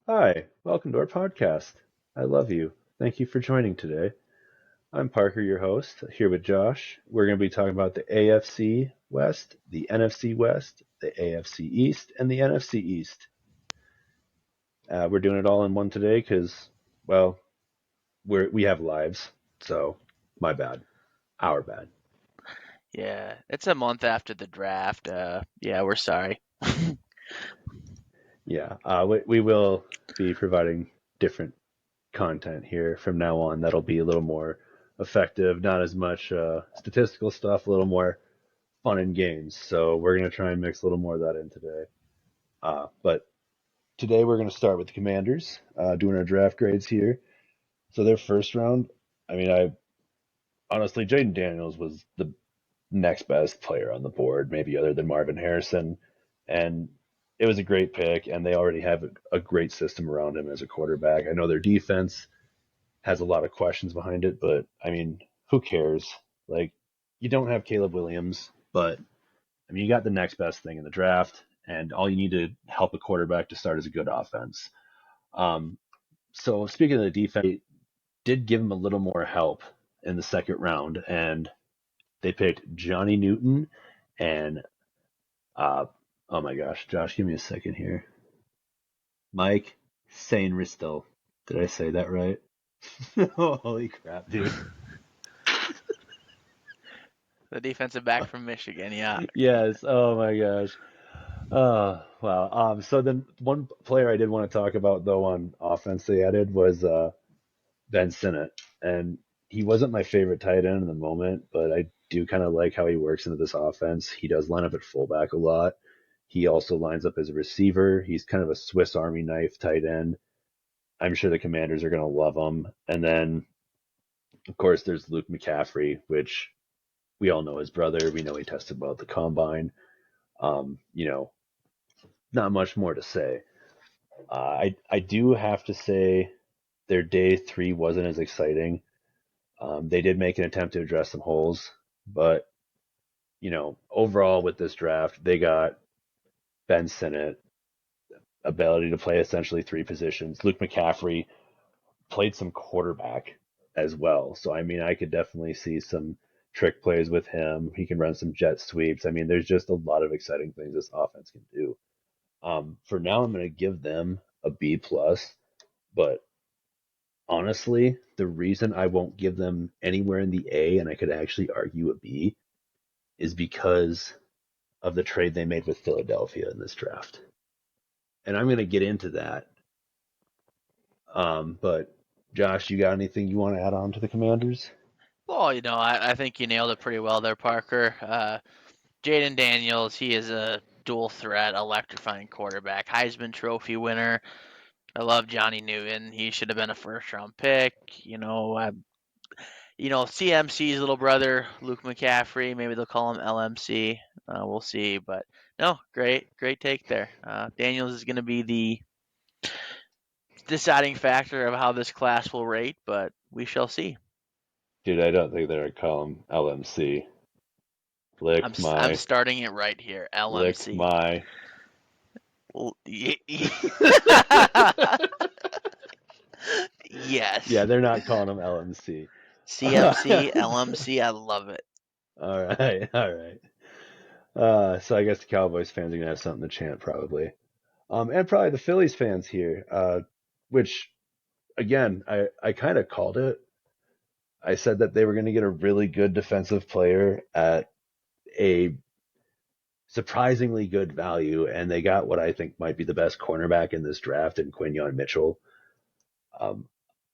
Hi, welcome to our podcast. I love you. Thank you for joining today. I'm Parker, your host, here with Josh. We're going to be talking about the AFC West, the NFC West, the AFC East, and the NFC East. We're doing it all in one today because, well, we have lives, so my bad, our bad. Yeah, it's a month after the draft. Yeah, we're sorry. Yeah, we will be providing different content here from now on. That'll be a little more effective, not as much statistical stuff, a little more fun and games. So we're going to try and mix a little more of that in today. But today we're going to start with the Commanders, doing our draft grades here. So their first round, I honestly, Jaden Daniels was the next best player on the board, maybe other than Marvin Harrison. And it was a great pick, and they already have a great system around him as a quarterback. I know their defense has a lot of questions behind it, but who cares? Like, you don't have Caleb Williams, but you got the next best thing in the draft, and all you need to help a quarterback to start is a good offense. Um, so speaking of the defense, they did give him a little more help in the second round, and they picked Johnny Newton and oh my gosh, Josh, give me a second here. Mike Sainristil. Did I say that right? Holy crap, dude. The defensive back from Michigan. Yeah. Yes. Oh my gosh. Oh, wow. So then one player I did want to talk about though on offense they added was Ben Sinnott. And he wasn't my favorite tight end in the moment, but I do kind of like how he works into this offense. He does line up at fullback a lot. He also lines up as a receiver. He's kind of a Swiss Army knife tight end. I'm sure the Commanders are going to love him. And then, of course, there's Luke McCaffrey, which we all know his brother. We know he tested well at the combine. Um, you know, not much more to say. I do have to say their day three wasn't as exciting. They did make an attempt to address some holes, but overall with this draft, they got Ben Sinnott, ability to play essentially three positions. Luke McCaffrey played some quarterback as well, so I could definitely see some trick plays with him. He can run some jet sweeps. There's just a lot of exciting things this offense can do. For now, I'm going to give them a B plus, but honestly, the reason I won't give them anywhere in the A and I could actually argue a B is because of the trade they made with Philadelphia in this draft. And I'm going to get into that. But Josh, you got anything you want to add on to the Commanders? Well, I think you nailed it pretty well there, Parker. Jaden Daniels, he is a dual threat, electrifying quarterback, Heisman Trophy winner. I love Johnny Newton. He should have been a first round pick. CMC's little brother, Luke McCaffrey. Maybe they'll call him LMC. We'll see. But no, great take there. Daniels is going to be the deciding factor of how this class will rate, but we shall see. Dude, I don't think they're calling him LMC. I'm Lick I'm my, starting it right here. lick LMC. my. Yeah, Yes. they're not calling him LMC. All CMC, LMC. I love it. right, all right. So I guess the Cowboys fans are gonna have something to chant probably. And probably the Phillies fans here, which again, I kind of called it. I said that they were going to get a really good defensive player at a surprisingly good value, and they got what I think might be the best cornerback in this draft in Quinyon Mitchell. Um,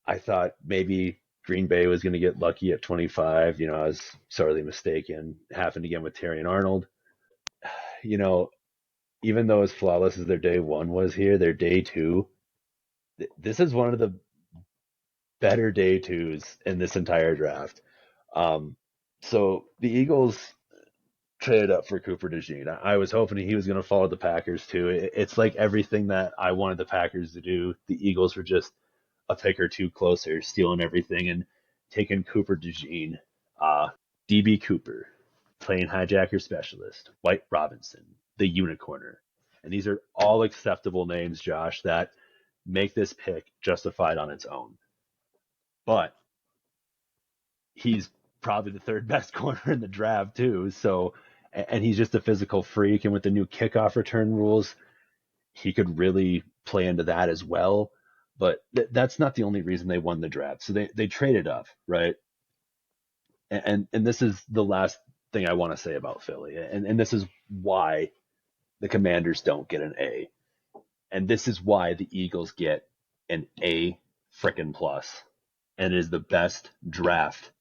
I thought maybe Green Bay was going to get lucky at 25. I was sorely mistaken. Happened again with Terry and Arnold. You know, even though as flawless as their day one was here, their day two, this is one of the better day twos in this entire draft. Um, so the Eagles traded up for Cooper DeJean. I was hoping he was going to follow the Packers too. It's like everything that I wanted the Packers to do. The Eagles were just a pick or two closer, stealing everything and taking Cooper DeJean. DB Cooper, playing hijacker specialist, White Robinson, the unicorner. And these are all acceptable names, Josh, that make this pick justified on its own. But he's probably the third best corner in the draft too. So, and he's just a physical freak. And with the new kickoff return rules, he could really play into that as well. But that's not the only reason they won the draft. So they traded up, right? And this is the last thing I want to say about Philly. And this is why the Commanders don't get an A. And this is why the Eagles get an A frickin' plus. And it is the best draft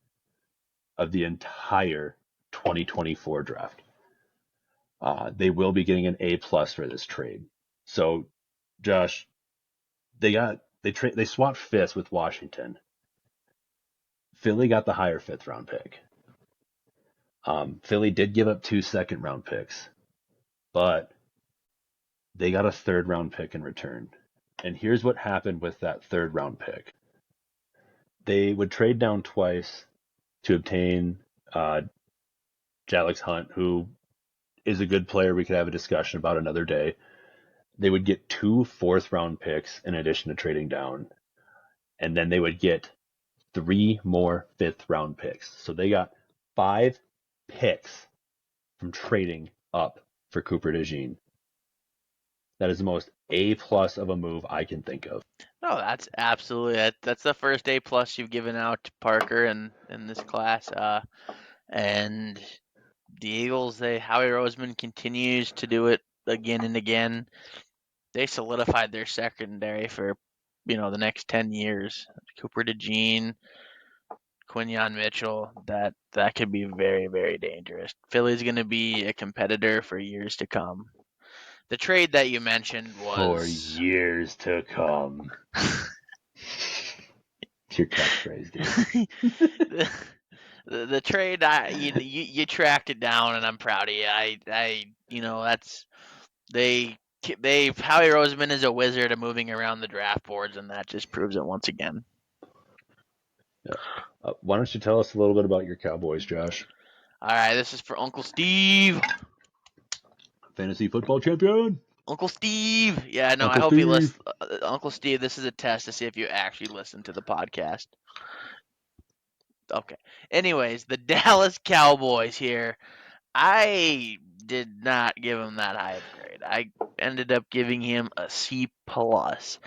of the entire 2024 draft. They will be getting an A plus for this trade. So, Josh, they swapped fifths with Washington. Philly got the higher fifth round pick. Philly did give up 2 second round picks, but they got a third round pick in return. And here's what happened with that third round pick. They would trade down twice to obtain Jalix Hunt, who is a good player we could have a discussion about another day. They would get 2 fourth round picks in addition to trading down. And then they would get 3 more fifth round picks. So they got 5 picks from trading up for Cooper DeJean. That is the most A plus of a move I can think of. No, that's absolutely that's the first A plus you've given out to Parker in this class. And the Eagles, Howie Roseman continues to do it again and again. They solidified their secondary for the next 10 years. Cooper DeJean, Quinyon Mitchell, that could be very, very dangerous. Philly's going to be a competitor for years to come. The trade that you mentioned For was years to come. It's your catchphrase, dude. the trade. You tracked it down, and I'm proud of you. That's they Howie Roseman is a wizard of moving around the draft boards, and that just proves it once again. Yeah. Why don't you tell us a little bit about your Cowboys, Josh? All right, this is for Uncle Steve. Fantasy football champion. Uncle Steve. Yeah, no, I Uncle hope he Steve. listens. Uncle Steve, this is a test to see if you actually listen to the podcast. Okay. Anyways, the Dallas Cowboys here. I did not give him that high of a grade. I ended up giving him a C plus.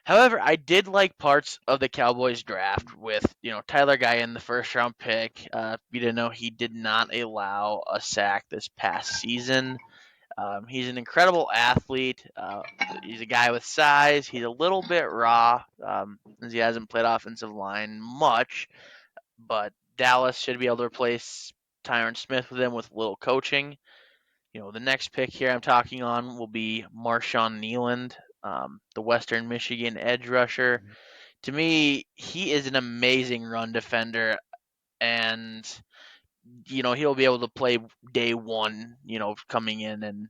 However, I did like parts of the Cowboys draft with, Tyler Guy in the first round pick. You didn't know he did not allow a sack this past season. He's an incredible athlete. He's a guy with size. He's a little bit raw, as he hasn't played offensive line much, but Dallas should be able to replace Tyron Smith with him with a little coaching. The next pick here I'm talking on will be Marshawn Kneeland, the Western Michigan edge rusher. To me, he is an amazing run defender, and he'll be able to play day one. Coming in and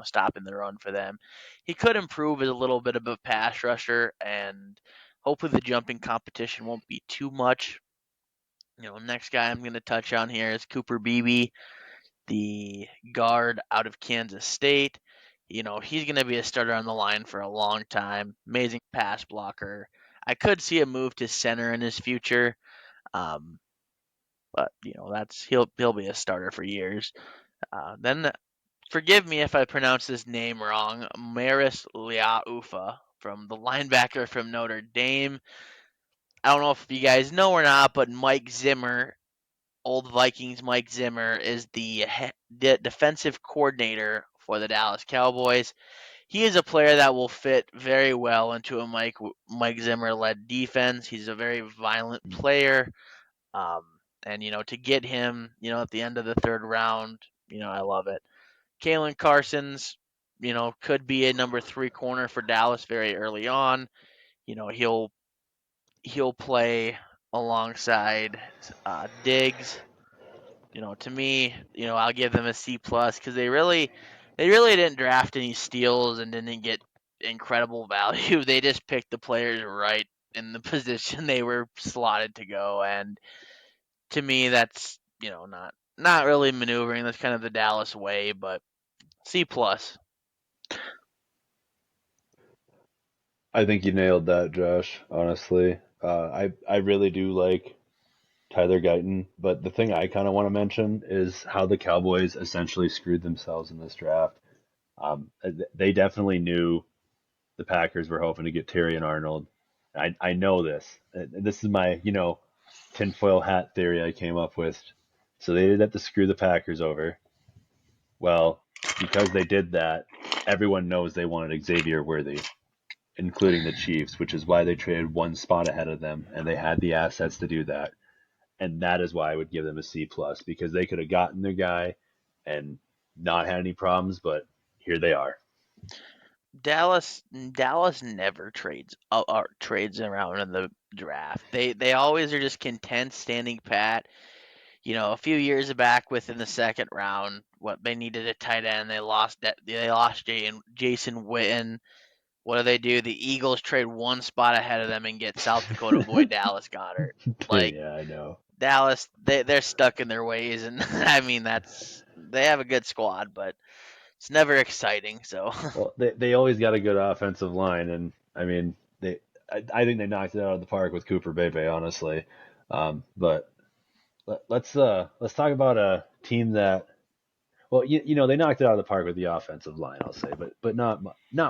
stopping the run for them. He could improve as a little bit of a pass rusher, and hopefully the jumping competition won't be too much. Next guy I'm going to touch on here is Cooper Beebe, the guard out of Kansas State. He's going to be a starter on the line for a long time. Amazing pass blocker. I could see a move to center in his future, but that's he'll be a starter for years. Then forgive me if I pronounce this name wrong. Maris Liaufa from the linebacker from Notre Dame. I don't know if you guys know or not, but Mike Zimmer, old Vikings Mike Zimmer, is the defensive coordinator for the Dallas Cowboys. He is a player that will fit very well into a Mike Zimmer led defense. He's a very violent player. Um, and to get him, at the end of the third round, I love it. Kalen Carson's, could be a number 3 corner for Dallas very early on. He'll play alongside Diggs. To me, I'll give them a C plus because they really didn't draft any steals and didn't get incredible value. They just picked the players right in the position they were slotted to go, and to me, that's not really maneuvering. That's kind of the Dallas way, but C plus. I think you nailed that, Josh. Honestly, I really do like Tyler Guyton, but the thing I kind of want to mention is how the Cowboys essentially screwed themselves in this draft. They definitely knew the Packers were hoping to get Terry and Arnold. I know this. This is my tinfoil hat theory I came up with. So they did have to screw the Packers over. Well, because they did that, everyone knows they wanted Xavier Worthy, including the Chiefs, which is why they traded one spot ahead of them, and they had the assets to do that. And that is why I would give them a C plus because they could have gotten their guy and not had any problems, but here they are. Dallas never trades around in the draft. They always are just content standing pat. A few years back within the second round, what they needed a tight end, they lost Jason Witten. What do they do? The Eagles trade one spot ahead of them and get South Dakota boy Dallas Goddard. Like Yeah, I know. Dallas, they're stuck in their ways, and I mean they have a good squad, but it's never exciting. So Well, they always got a good offensive line, and I mean I think they knocked it out of the park with Cooper Bebe, honestly. But let's talk about a team that well they knocked it out of the park with the offensive line, I'll say, but not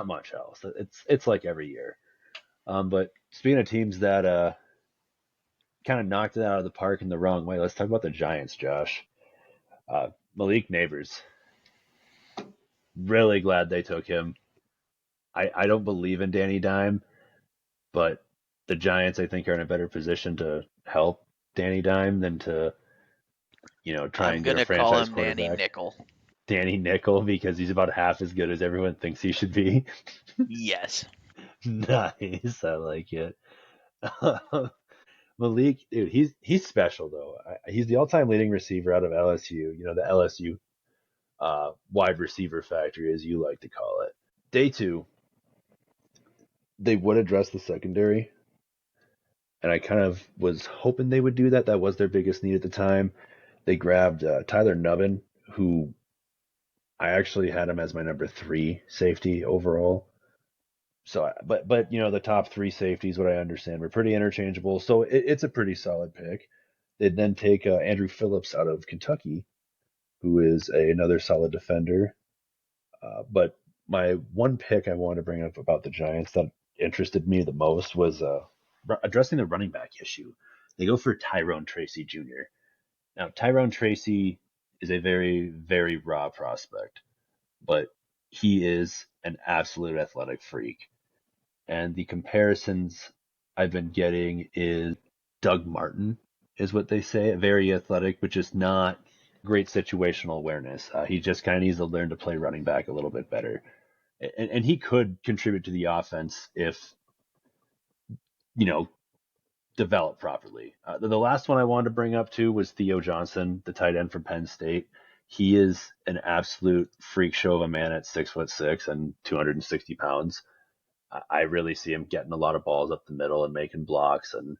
much else. It's like every year. But speaking of teams that kind of knocked it out of the park in the wrong way, let's talk about the Giants, Josh. Malik Neighbors, really glad they took him. I don't believe in Danny Dime, but the Giants, I think, are in a better position to help Danny Dime than to, try I'm and get a gonna call franchise him Danny quarterback. Nickel. Danny Nickel, because he's about half as good as everyone thinks he should be. Yes. Nice. I like it. Malik, dude, he's special though. He's the all-time leading receiver out of LSU. The LSU wide receiver factory, as you like to call it. Day two, they would address the secondary, and I kind of was hoping they would do that. That was their biggest need at the time. They grabbed Tyler Nubbin, who I actually had him as my number three safety overall. So, but the top three safeties, what I understand, were pretty interchangeable. So it's a pretty solid pick. They'd then take Andrew Phillips out of Kentucky, who is another solid defender. But my one pick I wanted to bring up about the Giants that interested me the most was addressing the running back issue. They go for Tyrone Tracy Jr. Now, Tyrone Tracy is a very, very raw prospect, but he is an absolute athletic freak. And the comparisons I've been getting is Doug Martin, is what they say. Very athletic, but just not great situational awareness. He just kind of needs to learn to play running back a little bit better. And he could contribute to the offense if, you know, developed properly. The last one I wanted to bring up too was Theo Johnson, the tight end from Penn State. He is an absolute freak show of a man at 6'6" and 260 pounds. I really see him getting a lot of balls up the middle and making blocks. And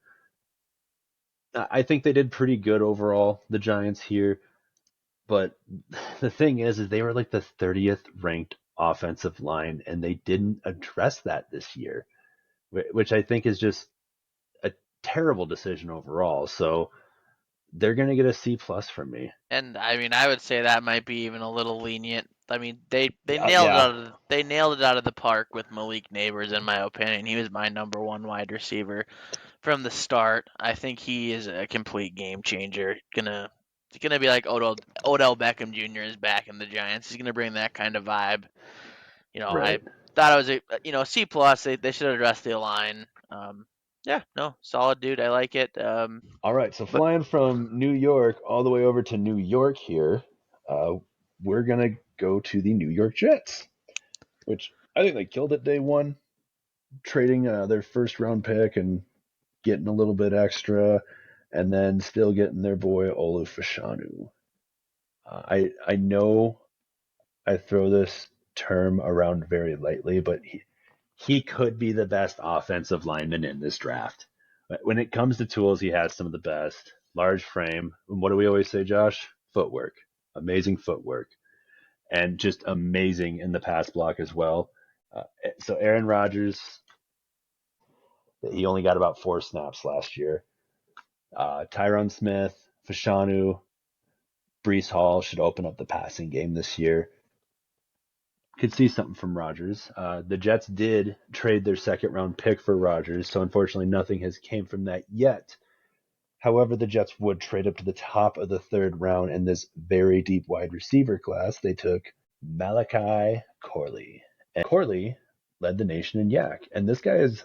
I think they did pretty good overall, the Giants here. But the thing is they were like the 30th ranked offensive line, and they didn't address that this year, which I think is just a terrible decision overall. So they're going to get a C plus from me. And I mean, I would say that might be even a little lenient. I mean, they nailed it Yeah, out of the park with Malik Neighbors, in my opinion. He was my number one wide receiver from the start. I think he is a complete game changer. Gonna be like Odell Beckham Jr. is back in the Giants. He's gonna bring that kind of vibe. I right. thought it was a C plus. They should address the line. Yeah, no, solid dude. I like it. All right, so But flying from New York all the way over to New York here, uh, we're going to go to the New York Jets, which I think they killed it day one, trading their first round pick and getting a little bit extra, and then still getting their boy Olu Fashanu. I know I throw this term around very lightly, but he could be the best offensive lineman in this draft. When it comes to tools, he has some of the best. Large frame. And what do we always say, Josh? Footwork. Amazing footwork. And just amazing in the pass block as well. So Aaron Rodgers He only got about 4 snaps last year. Tyron Smith, Fashanu, Brees Hall should open up the passing game this year. Could see something from Rodgers. The Jets did trade their second round pick for Rodgers, so unfortunately nothing has came from that yet. However, the Jets would trade up to the top of the third round in this very deep wide receiver class. They took Malachi Corley. And Corley led the nation in yak. And this guy is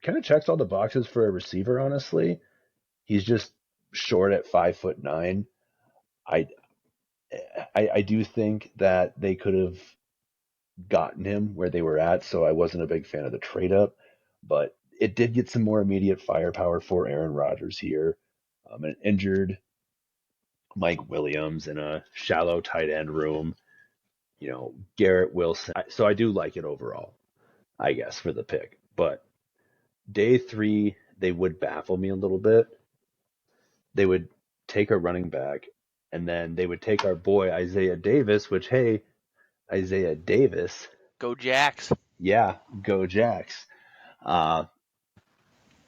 kind of checks all the boxes for a receiver, honestly. He's just short at 5'9". I I do think that they could have gotten him where they were at, so I wasn't a big fan of the trade up, but it did get some more immediate firepower for Aaron Rodgers here. An injured Mike Williams in a shallow tight end room, Garrett Wilson. So I do like it overall, I guess, for the pick. But day 3, they would baffle me a little bit. They would take a running back, and then they would take our boy Isaiah Davis, which, hey, Isaiah Davis, Go Jacks. yeah, go Jacks. Uh,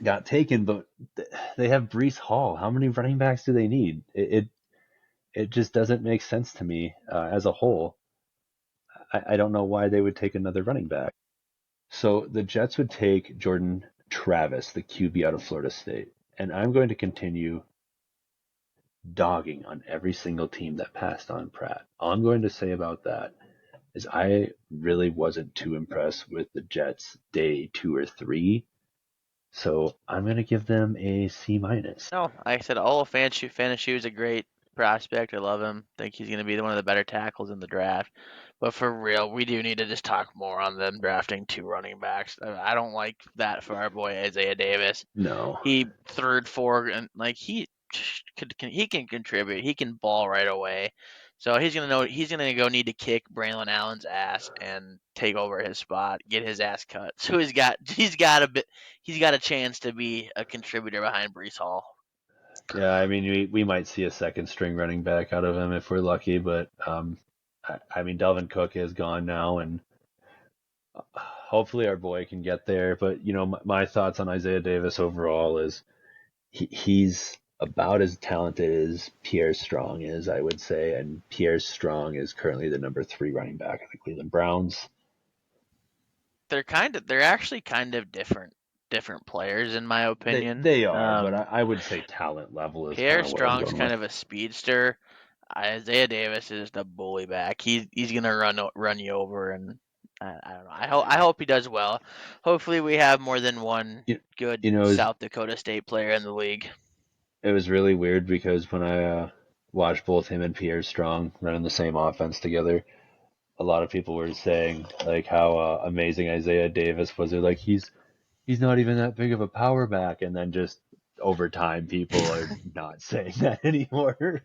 got taken, but they have Brees Hall. How many running backs do they need? It just doesn't make sense to me as a whole. I don't know why they would take another running back. So the Jets would take Jordan Travis, the QB out of Florida State, and I'm going to continue dogging on every single team that passed on Pratt. All I'm going to say about that is I really wasn't too impressed with the Jets day 2 or 3. So I'm going to give them a C minus. No, like I said, Fantashu is a great prospect. I love him. Think he's going to be one of the better tackles in the draft. But for real, we do need to just talk more on them drafting 2 running backs. I don't like that for our boy Isaiah Davis. No. He third, 4, and like he can contribute. He can ball right away. So he's gonna go need to kick Braylon Allen's ass and take over his spot, get his ass cut. So he's got a chance to be a contributor behind Brees Hall. Yeah, I mean, we might see a second string running back out of him if we're lucky, but I mean, Delvin Cook is gone now, and hopefully our boy can get there. But my thoughts on Isaiah Davis overall is he's about as talented as Pierre Strong is, I would say, and Pierre Strong is currently the number 3 running back of the Cleveland Browns. They're actually kind of different players in my opinion. They are, but I would say talent level is kind Pierre of what I'm Strong's going kind with. of a speedster. Isaiah Davis is just a bully back. He's gonna run you over, and I don't know. I hope he does well. Hopefully, we have more than one You, good you know, South Dakota State player in the league. it was really weird because when I watched both him and Pierre Strong running the same offense together, a lot of people were saying like how amazing Isaiah Davis was. They're like he's not even that big of a power back, and then just over time, people are not saying that anymore.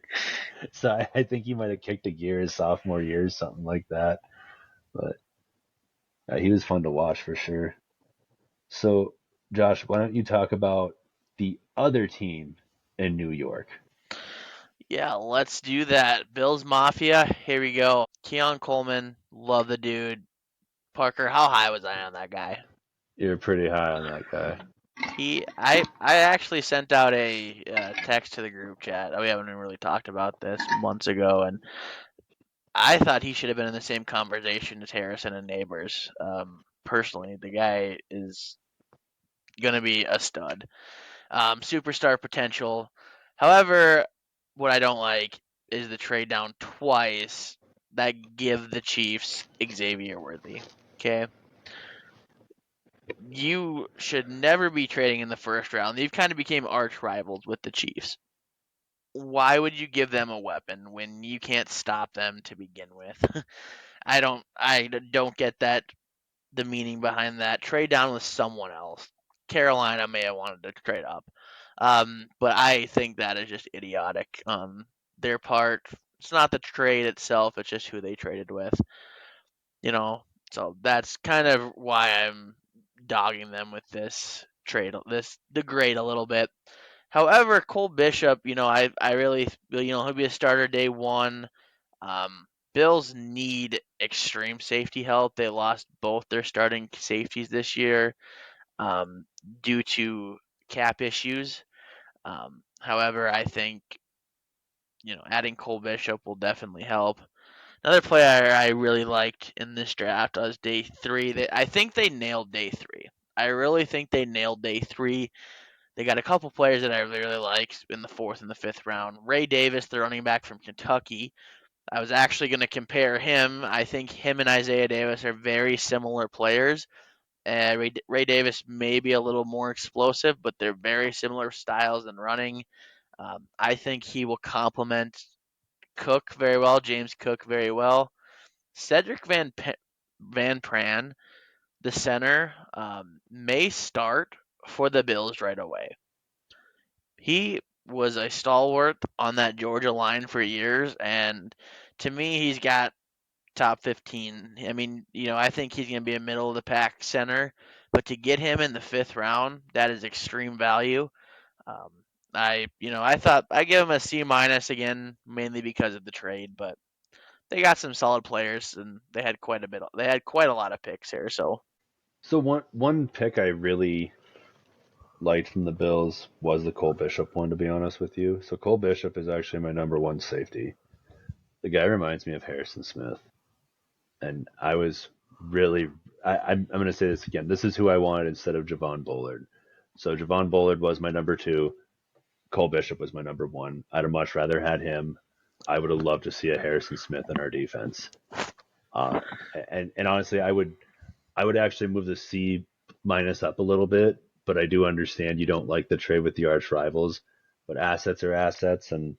So I think he might have kicked a gear his sophomore year, something like that. But he was fun to watch for sure. So, Josh, why don't you talk about the other team in New York? Yeah, let's do that. Bills Mafia. Here we go. Keon Coleman, love the dude. Parker, how high was I on that guy? You're pretty high on that guy. I actually sent out a text to the group chat. We haven't really talked about this months ago, and I thought he should have been in the same conversation as Harrison and Neighbors. Personally, the guy is gonna be a stud, superstar potential. However, what I don't like is the trade down twice that give the Chiefs Xavier Worthy. Okay, you should never be trading in the first round. They've kind of became arch rivals with the Chiefs. Why would you give them a weapon when you can't stop them to begin with? I don't get that the meaning behind that. Trade down with someone else. Carolina may have wanted to trade up. But I think that is just idiotic on their part. It's not the trade itself, it's just who they traded with. You know, so that's kind of why I'm dogging them with this trade, the grade a little bit. However, Cole Bishop, I really, he'll be a starter day 1. Bills need extreme safety help. They lost both their starting safeties this year. due to cap issues. However, I think adding Cole Bishop will definitely help. Another player I really liked in this draft was day three. I think they nailed day three. I really think they nailed day three. They got a couple players that I really like in the fourth and the fifth round. Ray Davis, the running back from Kentucky. I was actually going to compare him. I think him and Isaiah Davis are very similar players. Ray Davis may be a little more explosive, but they're very similar styles in running. I think he will complement Cook very well, James Cook very well. Cedric Van Pran, the center, may start for the Bills right away. He was a stalwart on that Georgia line for years, and to me, he's got top 15. I mean, I think he's going to be a middle of the pack center, but to get him in the fifth round, that is extreme value. Um, I thought I give him a C minus again, mainly because of the trade, but they got some solid players and they had quite a bit. They had quite a lot of picks here, so So one pick I really liked from the Bills was the Cole Bishop one, to be honest with you. So Cole Bishop is actually my number one safety. The guy reminds me of Harrison Smith, and I was really I'm going to say this again. This is who I wanted instead of Javon Bullard. So Javon Bullard was my number two. Cole Bishop was my number one. I'd have much rather had him. I would have loved to see a Harrison Smith in our defense. Uh, and honestly, I would actually move the C minus up a little bit, but I do understand you don't like the trade with the arch rivals. But assets are assets, and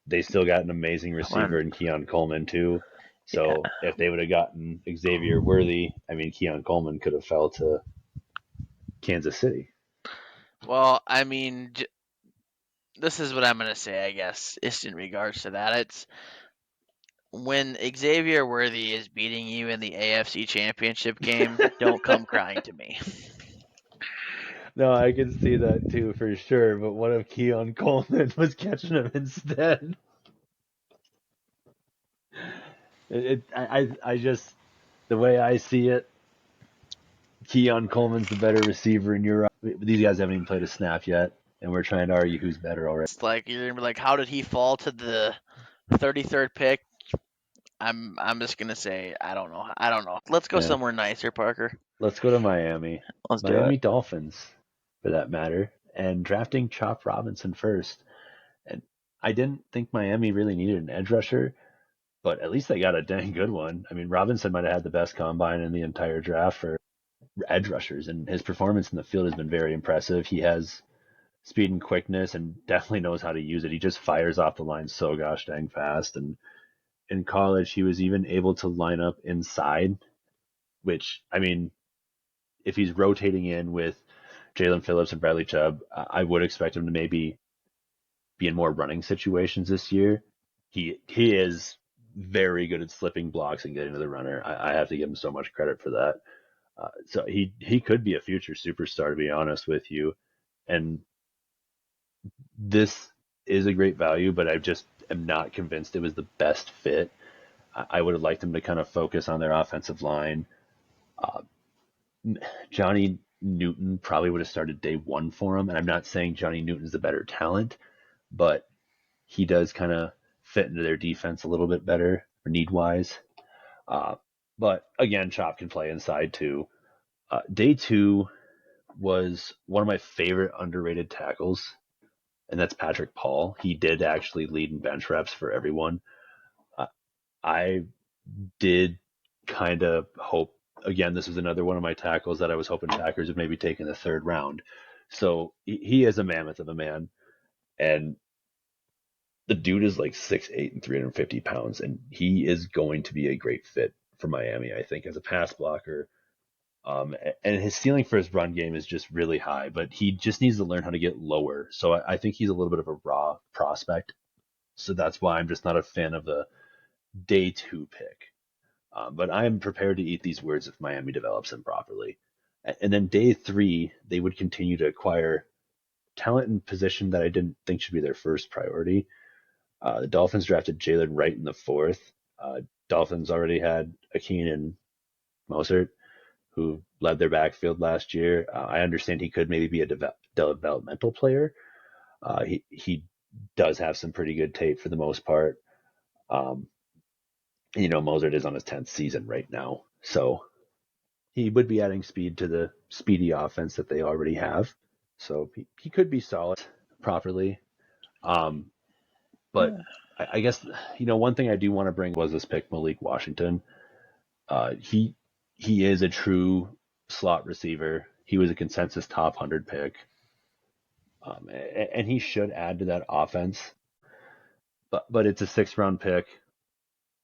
they still got an amazing when receiver in Keon Coleman too. yeah. So if they would have gotten Xavier Worthy, I mean Keon Coleman could have fell to Kansas City. Well, I mean, this is what I'm gonna say. I guess just in regards to that, it's when Xavier Worthy is beating you in the AFC Championship game. Don't come crying to me. No, I can see that too for sure. But what if Keon Coleman was catching him instead? I just the way I see it, Keon Coleman's the better receiver in Europe. These guys haven't even played a snap yet, and we're trying to argue who's better already. It's like you're gonna be like, how did he fall to the 33rd pick? I'm just gonna say I don't know. I don't know. Let's go Yeah, somewhere nicer, Parker. let's go to Miami, Let's do it. Miami Dolphins, for that matter, and drafting Chop Robinson first. And I didn't think Miami really needed an edge rusher, but at least they got a dang good one. I mean, Robinson might have had the best combine in the entire draft for edge rushers, and his performance in the field has been very impressive. He has speed and quickness and definitely knows how to use it. He just fires off the line so gosh dang fast. And in college, he was even able to line up inside, which, I mean, if he's rotating in with Jalen Phillips and Bradley Chubb, I would expect him to maybe be in more running situations this year. He is very good at slipping blocks and getting to the runner. I have to give him so much credit for that. So he could be a future superstar, to be honest with you. And this is a great value, but I just am not convinced it was the best fit. I would have liked them to kind of focus on their offensive line. Uh, Johnny Newton probably would have started day one for him, and I'm not saying Johnny Newton's the better talent, but he does kind of fit into their defense a little bit better, need wise. Uh, but again, Chop can play inside too. Day two was one of my favorite underrated tackles, and that's Patrick Paul. He did actually lead in bench reps for everyone. Uh, I did kind of hope, again, this was another one of my tackles that I was hoping Packers would maybe take in the third round. So he is a mammoth of a man, and the dude is like 6'8" and 350 pounds, and he is going to be a great fit for Miami, I think, as a pass blocker. And his ceiling for his run game is just really high, but he just needs to learn how to get lower. So I think he's a little bit of a raw prospect. So that's why I'm just not a fan of the day two pick. But I am prepared to eat these words if Miami develops them properly. And then day three, they would continue to acquire talent and position that I didn't think should be their first priority. The Dolphins drafted Jalen Wright in the fourth. Dolphins already had Akeen and Mostert, who led their backfield last year. I understand he could maybe be a developmental player. He does have some pretty good tape for the most part. Um, Mozart is on his 10th season right now, so he would be adding speed to the speedy offense that they already have. So he could be solid properly. Um, but I guess one thing I do want to bring was this pick, Malik Washington. He is a true slot receiver. He was a consensus top 100 pick, and he should add to that offense. But it's a 6th round pick.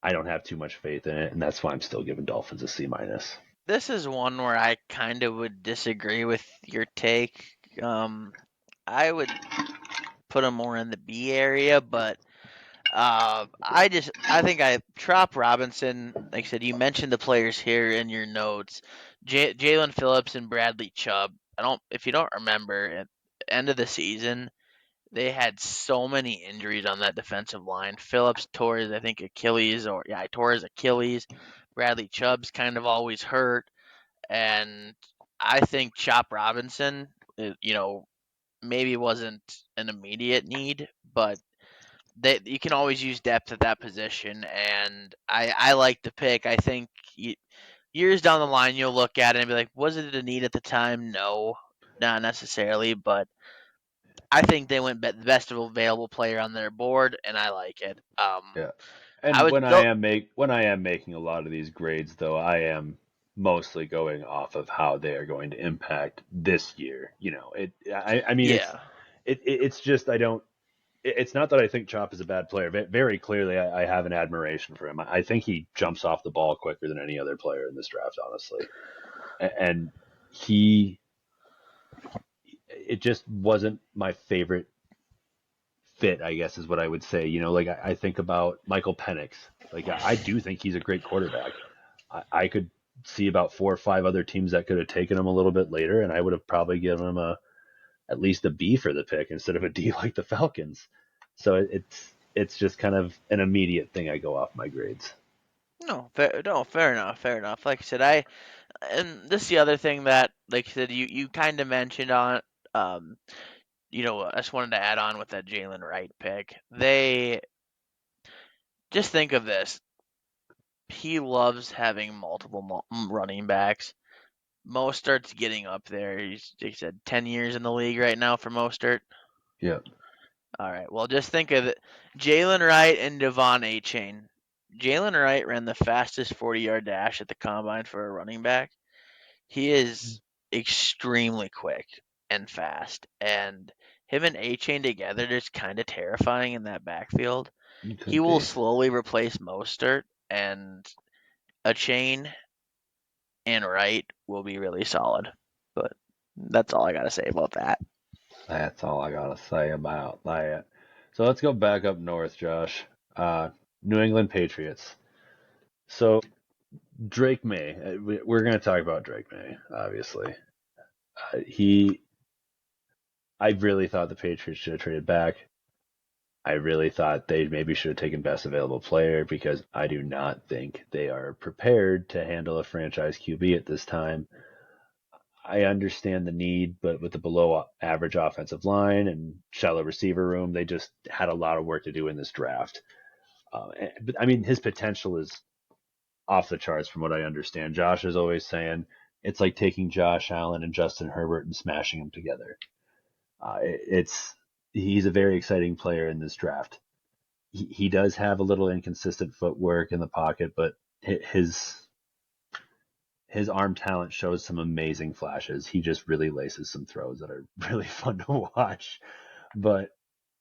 I don't have too much faith in it, and that's why I'm still giving Dolphins a C minus. This is one where I kind of would disagree with your take. I would put him more in the B area, but I think Trop Robinson. Like I said, you mentioned the players here in your notes, Jalen Phillips and Bradley Chubb. If you don't remember, at the end of the season, they had so many injuries on that defensive line. Phillips tore his, I think, Achilles, he tore his Achilles. Bradley Chubb's kind of always hurt, and I think Chop Robinson, maybe wasn't an immediate need, but you can always use depth at that position, and I like the pick. I think years down the line, you'll look at it and be like, was it a need at the time? No, not necessarily, but I think they went the best available player on their board, and I like it. Yeah. I And would when I am making a lot of these grades, though, I am mostly going off of how they are going to impact this year. I mean, yeah. it's just I don't. It's not that I think Chop is a bad player. Very clearly, I have an admiration for him. I think he jumps off the ball quicker than any other player in this draft, honestly. And he, it just wasn't my favorite fit, I guess is what I would say. Like I think about Michael Penix. Like I do think he's a great quarterback. I could see about 4 or 5 other teams that could have taken him a little bit later, and I would have probably given him at least a B for the pick instead of a D like the Falcons. So it's just kind of an immediate thing. I go off my grades. No, fair enough, fair enough. Like I said, and this is the other thing that, like I said, you kind of mentioned on, um, I just wanted to add on with that Jalen Wright pick. They just think of this. He loves having multiple running backs. Mostert's getting up there. He's, like I said, 10 years in the league right now for Mostert. Yeah. All right. Well, just think of it. Jalen Wright and Devon Achane. Jalen Wright ran the fastest 40-yard dash at the combine for a running back. He is extremely quick and fast, and him and Achane together is kind of terrifying in that backfield. It He could will be. slowly replace Mostert, and Achane and Wright will be really solid. But that's all I got to say about that. That's all I gotta say about that. So let's go back up north, Josh. New England Patriots. So Drake May. We're going to talk about Drake May, obviously. He, I really thought the Patriots should have traded back. I really thought they maybe should have taken best available player because I do not think they are prepared to handle a franchise QB at this time. I understand the need, but with the below average offensive line and shallow receiver room, they just had a lot of work to do in this draft. But I mean, his potential is off the charts from what I understand. Josh is always saying it's like taking Josh Allen and Justin Herbert and smashing them together. It's he's a very exciting player in this draft. He does have a little inconsistent footwork in the pocket, but his arm talent shows some amazing flashes. He just really laces some throws that are really fun to watch. But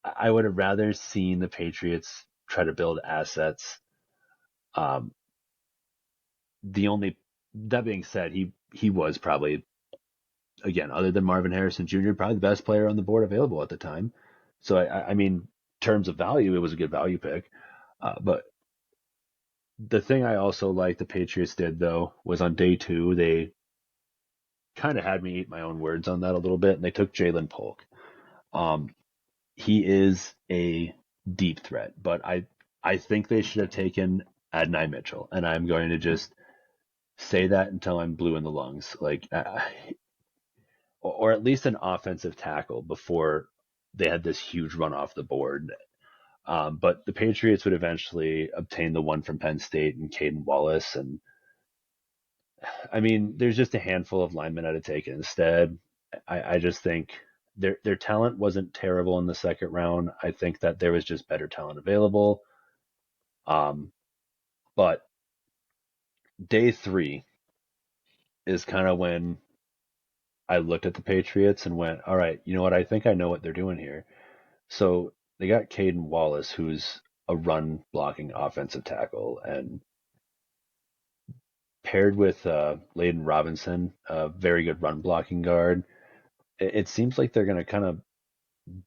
I would have rather seen the Patriots try to build assets. Um, the only that being said, he was probably again, other than Marvin Harrison Jr., probably the best player on the board available at the time. So I mean, in terms of value, it was a good value pick. But the thing I also like the Patriots did though was on day 2 they kind of had me eat my own words on that a little bit, and they took Jalen Polk. Um, he is a deep threat, but I think they should have taken Adonai Mitchell, and I'm going to just say that until I'm blue in the lungs, like, or at least an offensive tackle before they had this huge run off the board. But the Patriots would eventually obtain the one from Penn State and Caden Wallace. And I mean, there's just a handful of linemen I'd have taken instead. I just think their talent wasn't terrible in the second round. I think that there was just better talent available. Um, but day three is kind of when I looked at the Patriots and went, all right, you know what? I think I know what they're doing here. So they got Caden Wallace, who's a run blocking offensive tackle, and paired with Layden Robinson, a very good run blocking guard. It seems like they're going to kind of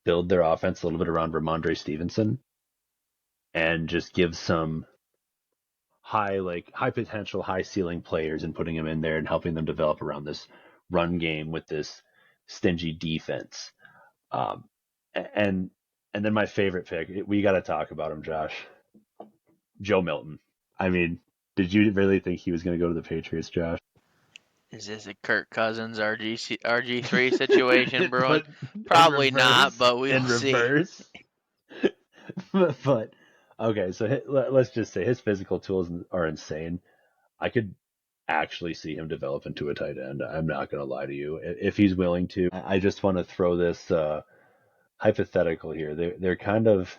build their offense a little bit around Ramondre Stevenson and just give some high potential, high ceiling players and putting them in there and helping them develop around this run game with this stingy defense. Um, and and then my favorite pick, we got to talk about him, Josh. Joe Milton. I mean, did you really think he was going to go to the Patriots, Josh? Is this a Kirk Cousins RG3 situation brewing? But in Probably not, reverse, but we in will see. reverse. But okay, so let's just say his physical tools are insane. I could actually see him develop into a tight end. I'm not going to lie to you. If he's willing to, I just want to throw this hypothetical here. They're kind of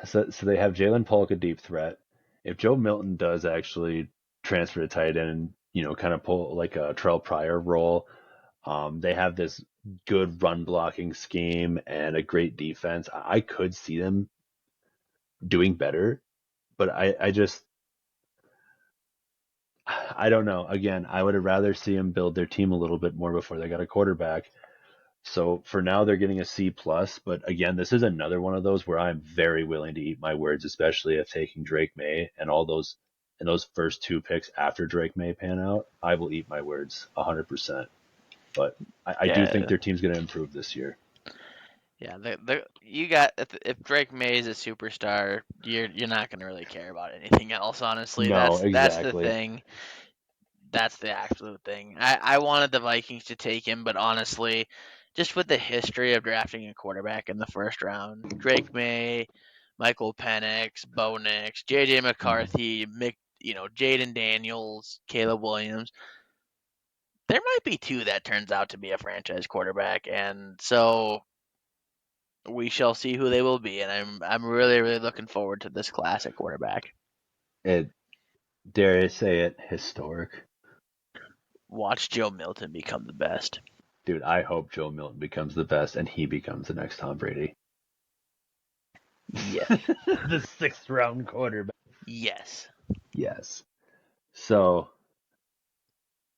so they have Jalen Polk, a deep threat. If Joe Milton does actually transfer to tight end and kind of pull like a Terrell Pryor role, they have this good run blocking scheme and a great defense. I could see them doing better, but I don't know. Again, I would have rather see them build their team a little bit more before they got a quarterback. So for now, they're getting a C plus. But again, this is another one of those where I'm very willing to eat my words, especially if taking Drake May and all those and those first two picks after Drake May pan out. I will eat my words 100%. But I do think Yeah, their team's going to improve this year. yeah. You got if Drake May is a superstar, you're not gonna really care about anything else. Honestly, No, that's the exactly. thing. That's the absolute thing. I wanted the Vikings to take him, but honestly, just with the history of drafting a quarterback in the first round, Drake May, Michael Penix, Bo Nix, JJ McCarthy, Jaden Daniels, Caleb Williams, there might be two that turns out to be a franchise quarterback, and so we shall see who they will be. And I'm really really looking forward to this classic quarterback. It dare I say it, historic. Watch Joe Milton become the best. Dude, I hope Joe Milton becomes the best and he becomes the next Tom Brady. Yes, The sixth round quarterback. yes. Yes. So,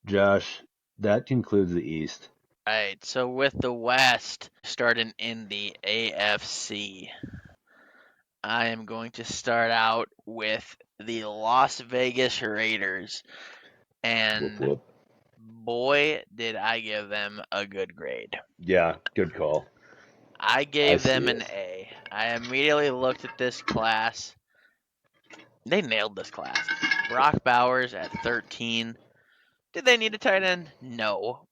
Josh, that concludes the East. Right, so with the West starting in the AFC, I am going to start out with the Las Vegas Raiders. Whoop And whoop. boy, did I give them a good grade. Yeah, good call. I I gave see them an it. A. I immediately looked at this class. They nailed this class. Brock Bowers at 13. Did they need a tight end? No.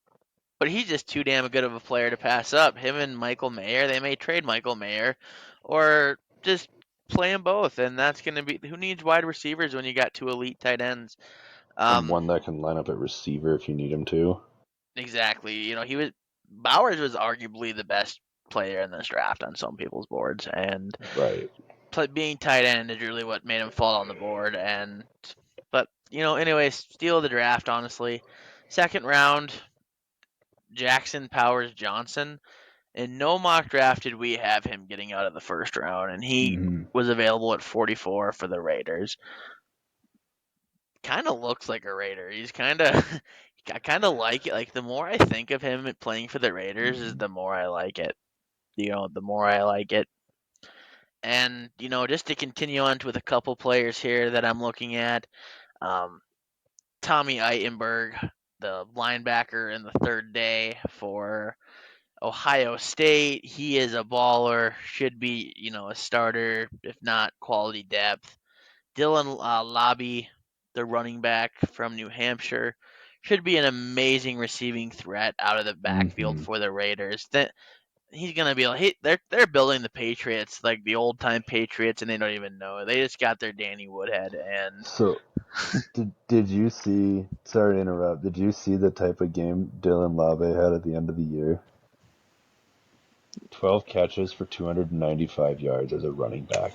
But he's just too damn good of a player to pass up. Him and Michael Mayer, they may trade Michael Mayer or just play them both. And that's going to be who needs wide receivers when you got two elite tight ends? And Um, one that can line up at receiver if you need him to. exactly. Bowers was arguably the best player in this draft on some people's boards. And Right. being tight end is really what made him fall on the board. But, anyways, steal of the draft, honestly. Second round, Jackson Powers Johnson. In no mock draft did we have him getting out of the first round, and he Mm-hmm. was available at 44 for the Raiders. Kind of looks like a Raider. He's kind of, I kind of like it. Like the more I think of him playing for the Raiders, is the more I like it. The more I like it. And just to continue on with a couple players here that I'm looking at, um, Tommy Eitenberg, the linebacker in the third day for Ohio State. He is a baller. Should be, a starter, if not quality depth. Dylan Lobby. the running back from New Hampshire. Should be an amazing receiving threat out of the backfield Hmm. for the Raiders. That he's gonna be like they're building the Patriots like the old time Patriots, and they don't even know it. They just got their Danny Woodhead, and So did you see? Sorry to interrupt. Did you see the type of game Dylan Lave had at the end of the year? 12 catches for 295 yards as a running back.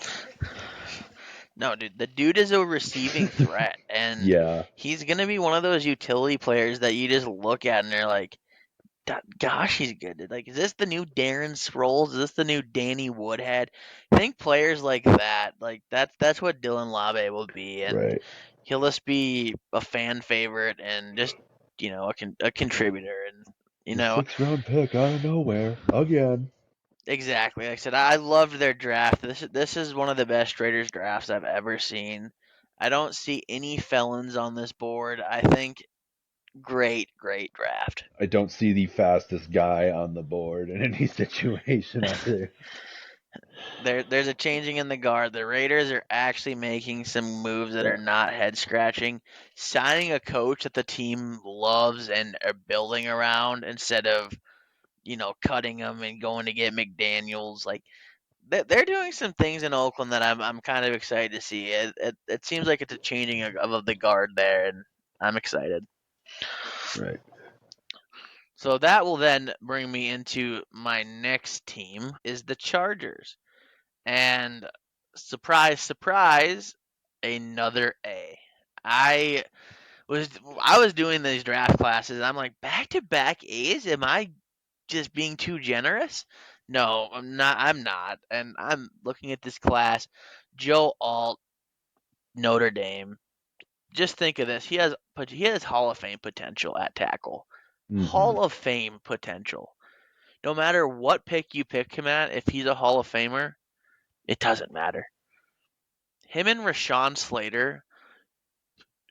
no, dude, the dude is a receiving threat, and Yeah, he's gonna be one of those utility players that you just look at and they're like, gosh, he's good. Like, is this the new Darren Sproles? Is this the new Danny Woodhead? I think players like that, like that's what Dylan Labe will be, and right. he'll just be a fan favorite and just a contributor, and you The know sixth-round pick out of nowhere again. exactly. Like I said, I loved their draft. This is one of the best Raiders drafts I've ever seen. I don't see any felons on this board. I think great draft. I don't see the fastest guy on the board in any situation either. There's a changing in the guard. The Raiders are actually making some moves that Yeah, are not head scratching. Signing a coach that the team loves and are building around instead of cutting them and going to get McDaniels. Like they're doing some things in Oakland that I'm kind of excited to see. It seems like it's a changing of the guard there, and I'm excited. right. So that will then bring me into my next team is the Chargers. And surprise, surprise, another A. I I was doing these draft classes. And I'm like back to back A's. Am I just being too generous? No, I'm not. I'm not. And I'm looking at this class. Joe Alt, Notre Dame. Just think of this. He has Hall of Fame potential at tackle. Hmm. Hall of Fame potential. No matter what pick you pick him at, if he's a Hall of Famer, it doesn't matter. Him and Rashawn Slater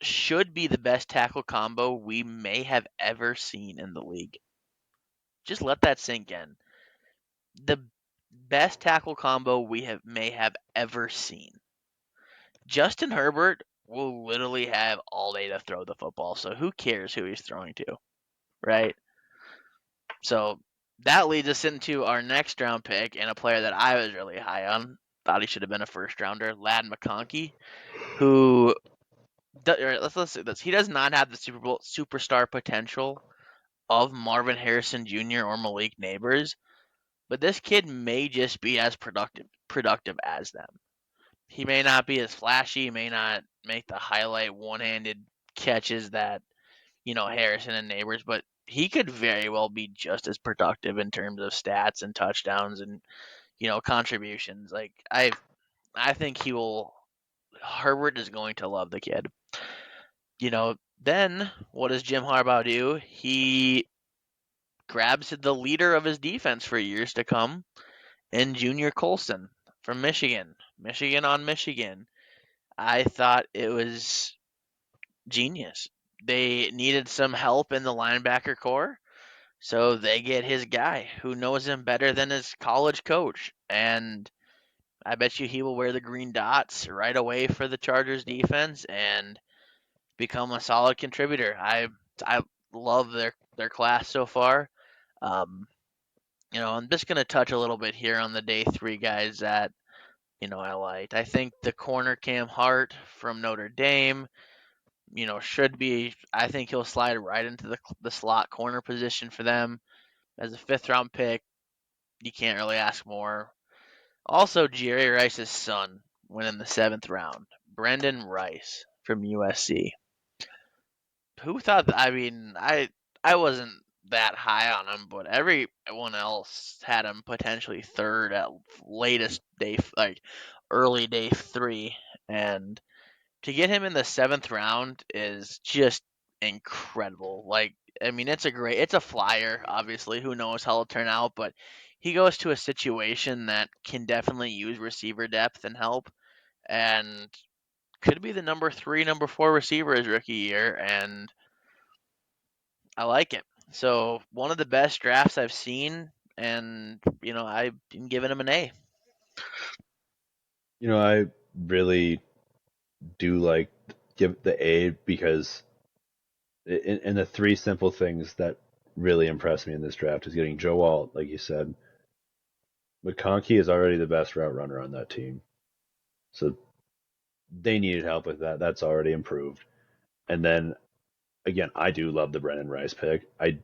should be the best tackle combo we may have ever seen in the league. Just let that sink in. The best tackle combo we may have ever seen. Justin Herbert will literally have all day to throw the football, so who cares who he's throwing to, right? So that leads us into our next round pick and a player that I was really high on. Thought he should have been a first rounder, Lad McConkey, who let's say this. He does not have the Super Bowl superstar potential of Marvin Harrison Jr. or Malik Neighbors, but this kid may just be as productive as them. He may not be as flashy, he may not make the highlight one-handed catches that, Harrison and Neighbors, but he could very well be just as productive in terms of stats and touchdowns and, contributions. Like I think he will Herbert is going to love the kid. Then what does Jim Harbaugh do? He grabs the leader of his defense for years to come in Junior Colson from Michigan. Michigan on Michigan. I thought it was genius. They needed some help in the linebacker core, so they get his guy who knows him better than his college coach. And I bet you he will wear the green dots right away for the Chargers defense and become a solid contributor. I love their class so far. Um, I'm just gonna touch a little bit here on the day three guys that I liked. I think the corner Cam Hart from Notre Dame, should be. I think he'll slide right into the slot corner position for them as a fifth round pick. You can't really ask more. Also, Jerry Rice's son went in the seventh round. Brendan Rice from USC. Who thought that? I mean, I wasn't that high on him, but everyone else had him potentially third at latest day, like early day three, and to get him in the seventh round is just incredible. Like, I mean, it's a flyer. Obviously, who knows how it'll turn out, but he goes to a situation that can definitely use receiver depth and help, and could be the number three, number four receiver his rookie year, and I like it. So one of the best drafts I've seen, and I've been giving him an A. I really do like. give the A because in the three simple things that really impressed me in this draft is getting Joe Alt, like you said. McConkey is already the best route runner on that team. So they needed help with that. That's already improved. And then again, I do love the Brennan Rice pick. I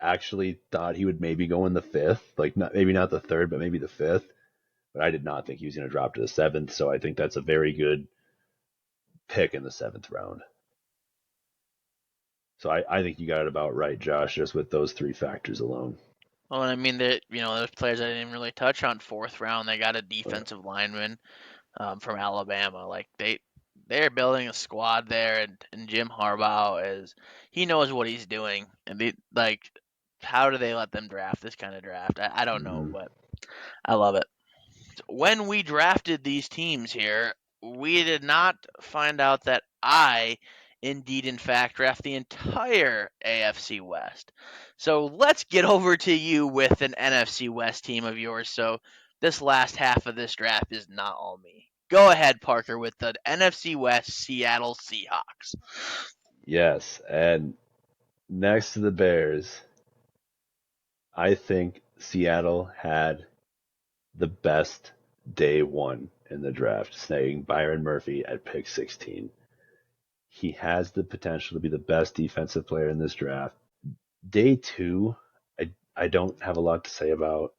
actually thought he would maybe go in the fifth, like maybe not the third, but maybe the fifth. But I did not think he was going to drop to the seventh. So I think that's a very good pick in the seventh round. So I think you got it about right, Josh, just with those three factors alone. Well, I mean, those players I didn't even really touch on fourth round. They got a defensive lineman from Alabama. Like they're building a squad there, and Jim Harbaugh he knows what he's doing. And how do they let them draft this kind of draft? I don't know, Mm-hmm. but I love it. When we drafted these teams here, we did not find out that I indeed in fact draft the entire AFC West. So let's get over to you with an NFC West team of yours. So this last half of this draft is not all me. Go ahead, Parker, with the NFC West Seattle Seahawks. Yes, and next to the Bears, I think Seattle had the best day one in the draft, snagging Byron Murphy at pick 16. He has the potential to be the best defensive player in this draft. Day two, I don't have a lot to say about,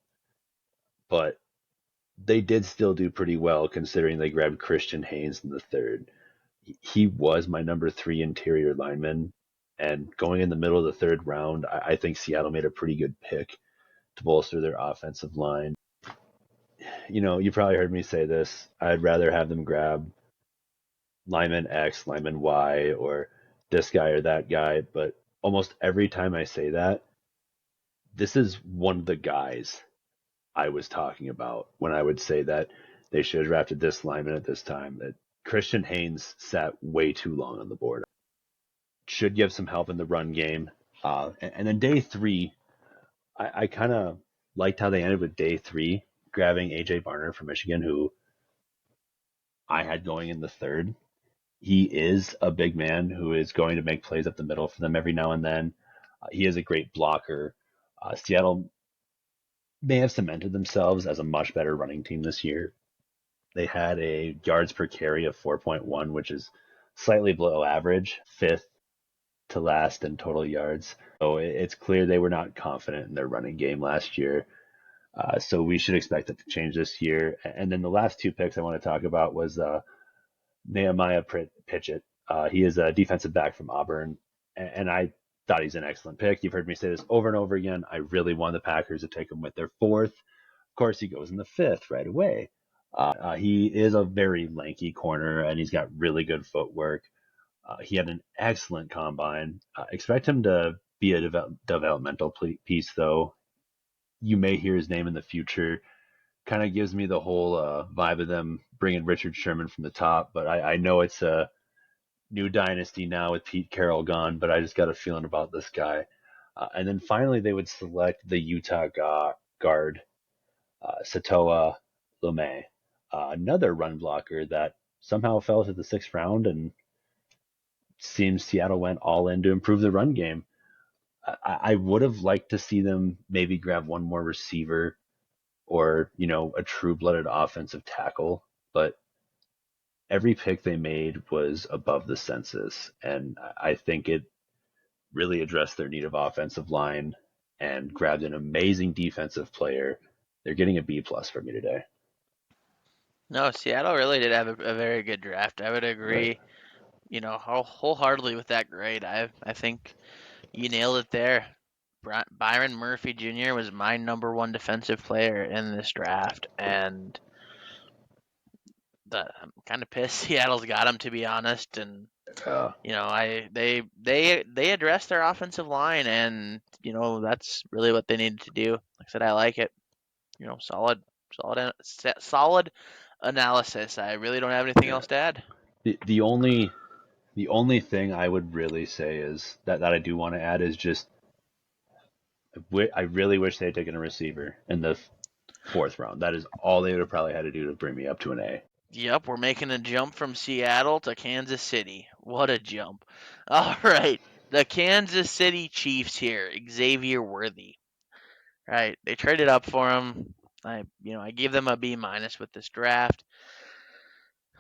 but they did still do pretty well considering they grabbed Christian Haynes in the third. He was my number 3 interior lineman, and going in the middle of the third round, I think Seattle made a pretty good pick to bolster their offensive line. You know, you probably heard me say this. I'd rather have them grab lineman X, lineman Y, or this guy or that guy, but almost every time I say that, this is one of the guys I was talking about when I would say that they should have drafted this lineman at this time. That Christian Haynes sat way too long on the board. Should give some help in the run game. And then day three, I kind of liked how they ended with day three, grabbing AJ Barner from Michigan, who I had going in the third. He is a big man who is going to make plays up the middle for them every now and then. He is a great blocker. Seattle may have cemented themselves as a much better running team this year. They had a yards per carry of 4.1, which is slightly below average, fifth to last in total yards. So it's clear they were not confident in their running game last year. So we should expect that to change this year. And then the last two picks I want to talk about was Nehemiah Pitchett. He is a defensive back from Auburn, and I thought he's an excellent pick. You've heard me say this over and over again. I really want the Packers to take him with their fourth. Of course, he goes in the fifth right away. He is a very lanky corner, and he's got really good footwork. He had an excellent combine. Expect him to be a developmental piece, though. You may hear his name in the future. Kind of gives me the whole vibe of them bringing Richard Sherman from the top, but I know it's a new dynasty now with Pete Carroll gone, but I just got a feeling about this guy. And then finally, they would select the Utah guard, Satoa Lume, another run blocker that somehow fell to the sixth round, and seems Seattle went all in to improve the run game. I would have liked to see them maybe grab one more receiver or, a true blooded offensive tackle, but every pick they made was above the census. And I think it really addressed their need of offensive line and grabbed an amazing defensive player. They're getting a B plus for me today. No, Seattle really did have a very good draft. I would Right. agree, wholeheartedly with that grade. I think you nailed it there. Byron Murphy Jr. was my number one defensive player in this draft, and I'm kind of pissed Seattle's got him, to be honest. And Uh, they addressed their offensive line, and that's really what they needed to do. Like I said, I like it. Solid analysis. I really don't have anything yeah. else to add. The only thing I would really say is that I do want to add is just I really wish they had taken a receiver in the fourth round. That is all they would have probably had to do to bring me up to an A. Yep, we're making a jump from Seattle to Kansas City. What a jump. All right. The Kansas City Chiefs here, Xavier Worthy. Right. They traded up for him. I gave them a B minus with this draft.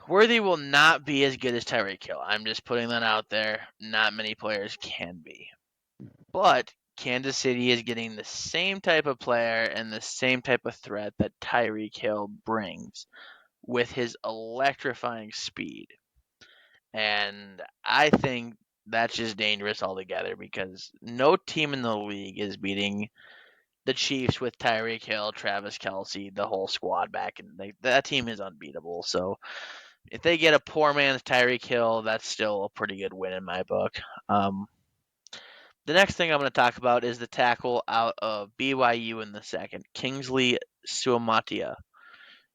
Worthy will not be as good as Tyreek Hill. I'm just putting that out there. Not many players can be. But Kansas City is getting the same type of player and the same type of threat that Tyreek Hill brings with his electrifying speed. And I think that's just dangerous altogether because no team in the league is beating the Chiefs with Tyreek Hill, Travis Kelsey, the whole squad back, and that team is unbeatable. So if they get a poor man's Tyreek Hill, that's still a pretty good win in my book. Um, the next thing I'm going to talk about is the tackle out of BYU in the second, Kingsley Suamatia.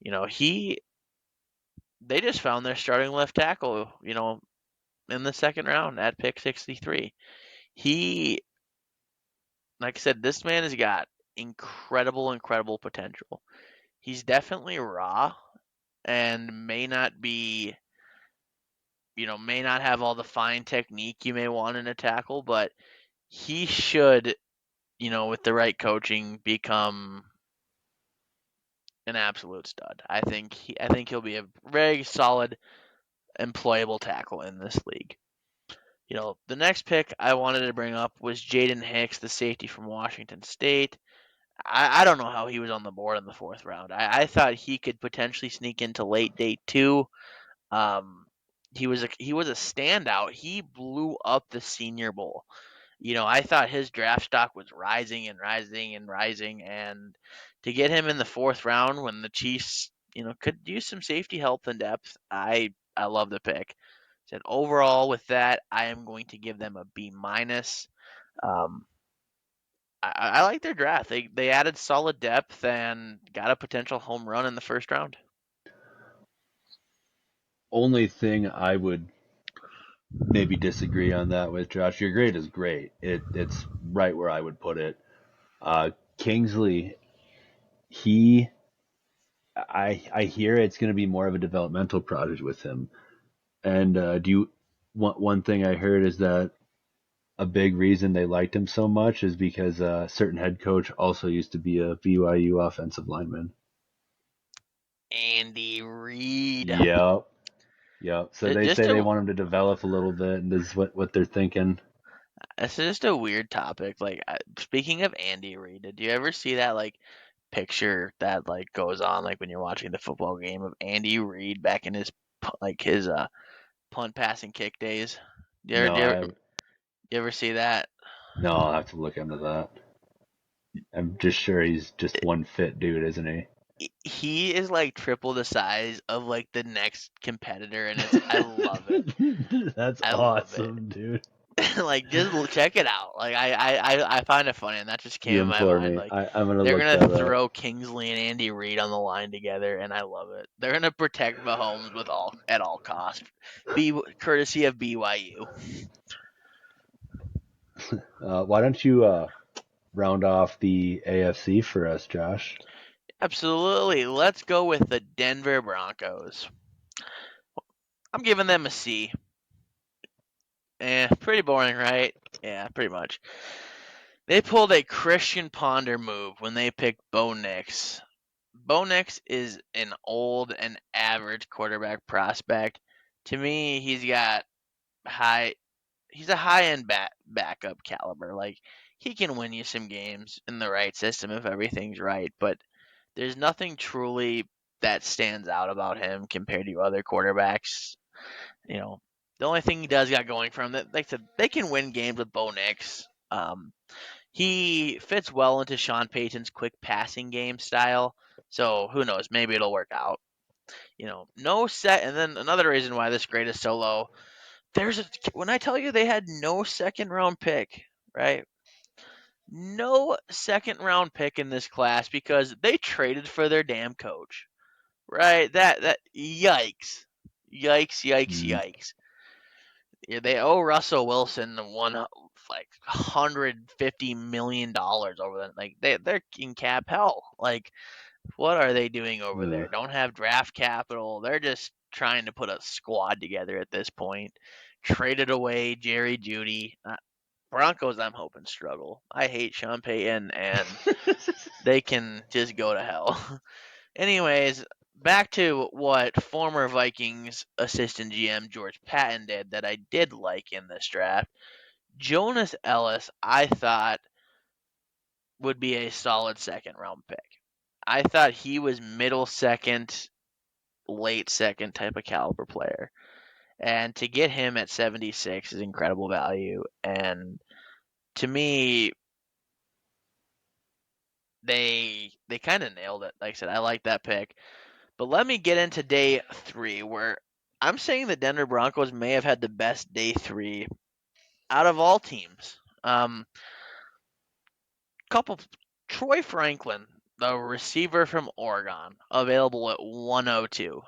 You know, they just found their starting left tackle. In the second round at pick 63. He, like I said, this man has got incredible, incredible potential. He's definitely raw and may not have all the fine technique you may want in a tackle, but he should, with the right coaching, become an absolute stud. I think he'll be a very solid, employable tackle in this league. The next pick I wanted to bring up was Jaden Hicks, the safety from Washington State. I don't know how he was on the board in the fourth round. I thought he could potentially sneak into late day two. Um, he was a standout. He blew up the Senior Bowl. I thought his draft stock was rising and rising and rising, and to get him in the fourth round when the Chiefs, could use some safety help and depth, I love the pick. Said overall with that, I am going to give them a B minus. Um, I like their draft. They added solid depth and got a potential home run in the first round. Only thing I would maybe disagree on that with Josh. Your grade is great. It's right where I would put it. Kingsley, he, I hear it's going to be more of a developmental project with him. And one thing I heard is that a big reason they liked him so much is because a certain head coach also used to be a BYU offensive lineman. Andy Reid. Yep, yep. So they Just say they a want him to develop a little bit, and this is what they're thinking. It's just a weird topic. Like speaking of Andy Reid, did you ever see that picture that goes on when you're watching the football game of Andy Reid back in his punt passing kick days? You ever, No, you ever, I you ever see that? no, I'll have to look into that. I'm just sure he's just one fit dude, isn't he? He is like triple the size of the next competitor, and it's I love it. That's I love it. awesome, dude. Just check it out. I find it funny, and that just came You in my implore mind. me. I'm gonna They're look gonna that up. throw Kingsley and Andy Reid on the line together, and I love it. They're gonna protect Mahomes at all costs. Be courtesy of BYU. Why don't you round off the AFC for us, Josh? Absolutely. Let's go with the Denver Broncos. I'm giving them a C. Pretty boring, right? Yeah, pretty much. They pulled a Christian Ponder move when they picked Bo Nix. Bo Nix is an old and average quarterback prospect. To me, high. He's a high end backup caliber. He can win you some games in the right system if everything's right. But there's nothing truly that stands out about him compared to other quarterbacks. You know, the only thing he does got going for him that like I said, they can win games with Bo Nix. He fits well into Sean Payton's quick passing game style. So who knows? Maybe it'll work out. No set. And then another reason why this grade is so low. When I tell you they had no second round pick, right? No second round pick in this class because they traded for their damn coach. Right? That yikes. Yikes, yikes, Mm. yikes. Yeah, they owe Russell Wilson $150 million over that. They're in cap hell. What are they doing over Uh, there? Don't have draft capital. They're just trying to put a squad together at this point. Traded away Jerry Judy. Broncos, I'm hoping struggle. I hate Sean Payton, and they can just go to hell. Anyways, back to what former Vikings assistant GM George Patton did that I did like in this draft. Jonas Ellis, I thought would be a solid second round pick. I thought he was middle second, late second type of caliber player. And to get him at 76 is incredible value. And to me, they kind of nailed it. Like I said, I like that pick. But let me get into day 3, where I'm saying the Denver Broncos may have had the best day 3 out of all teams. Couple Troy Franklin, the receiver from Oregon, available at 102.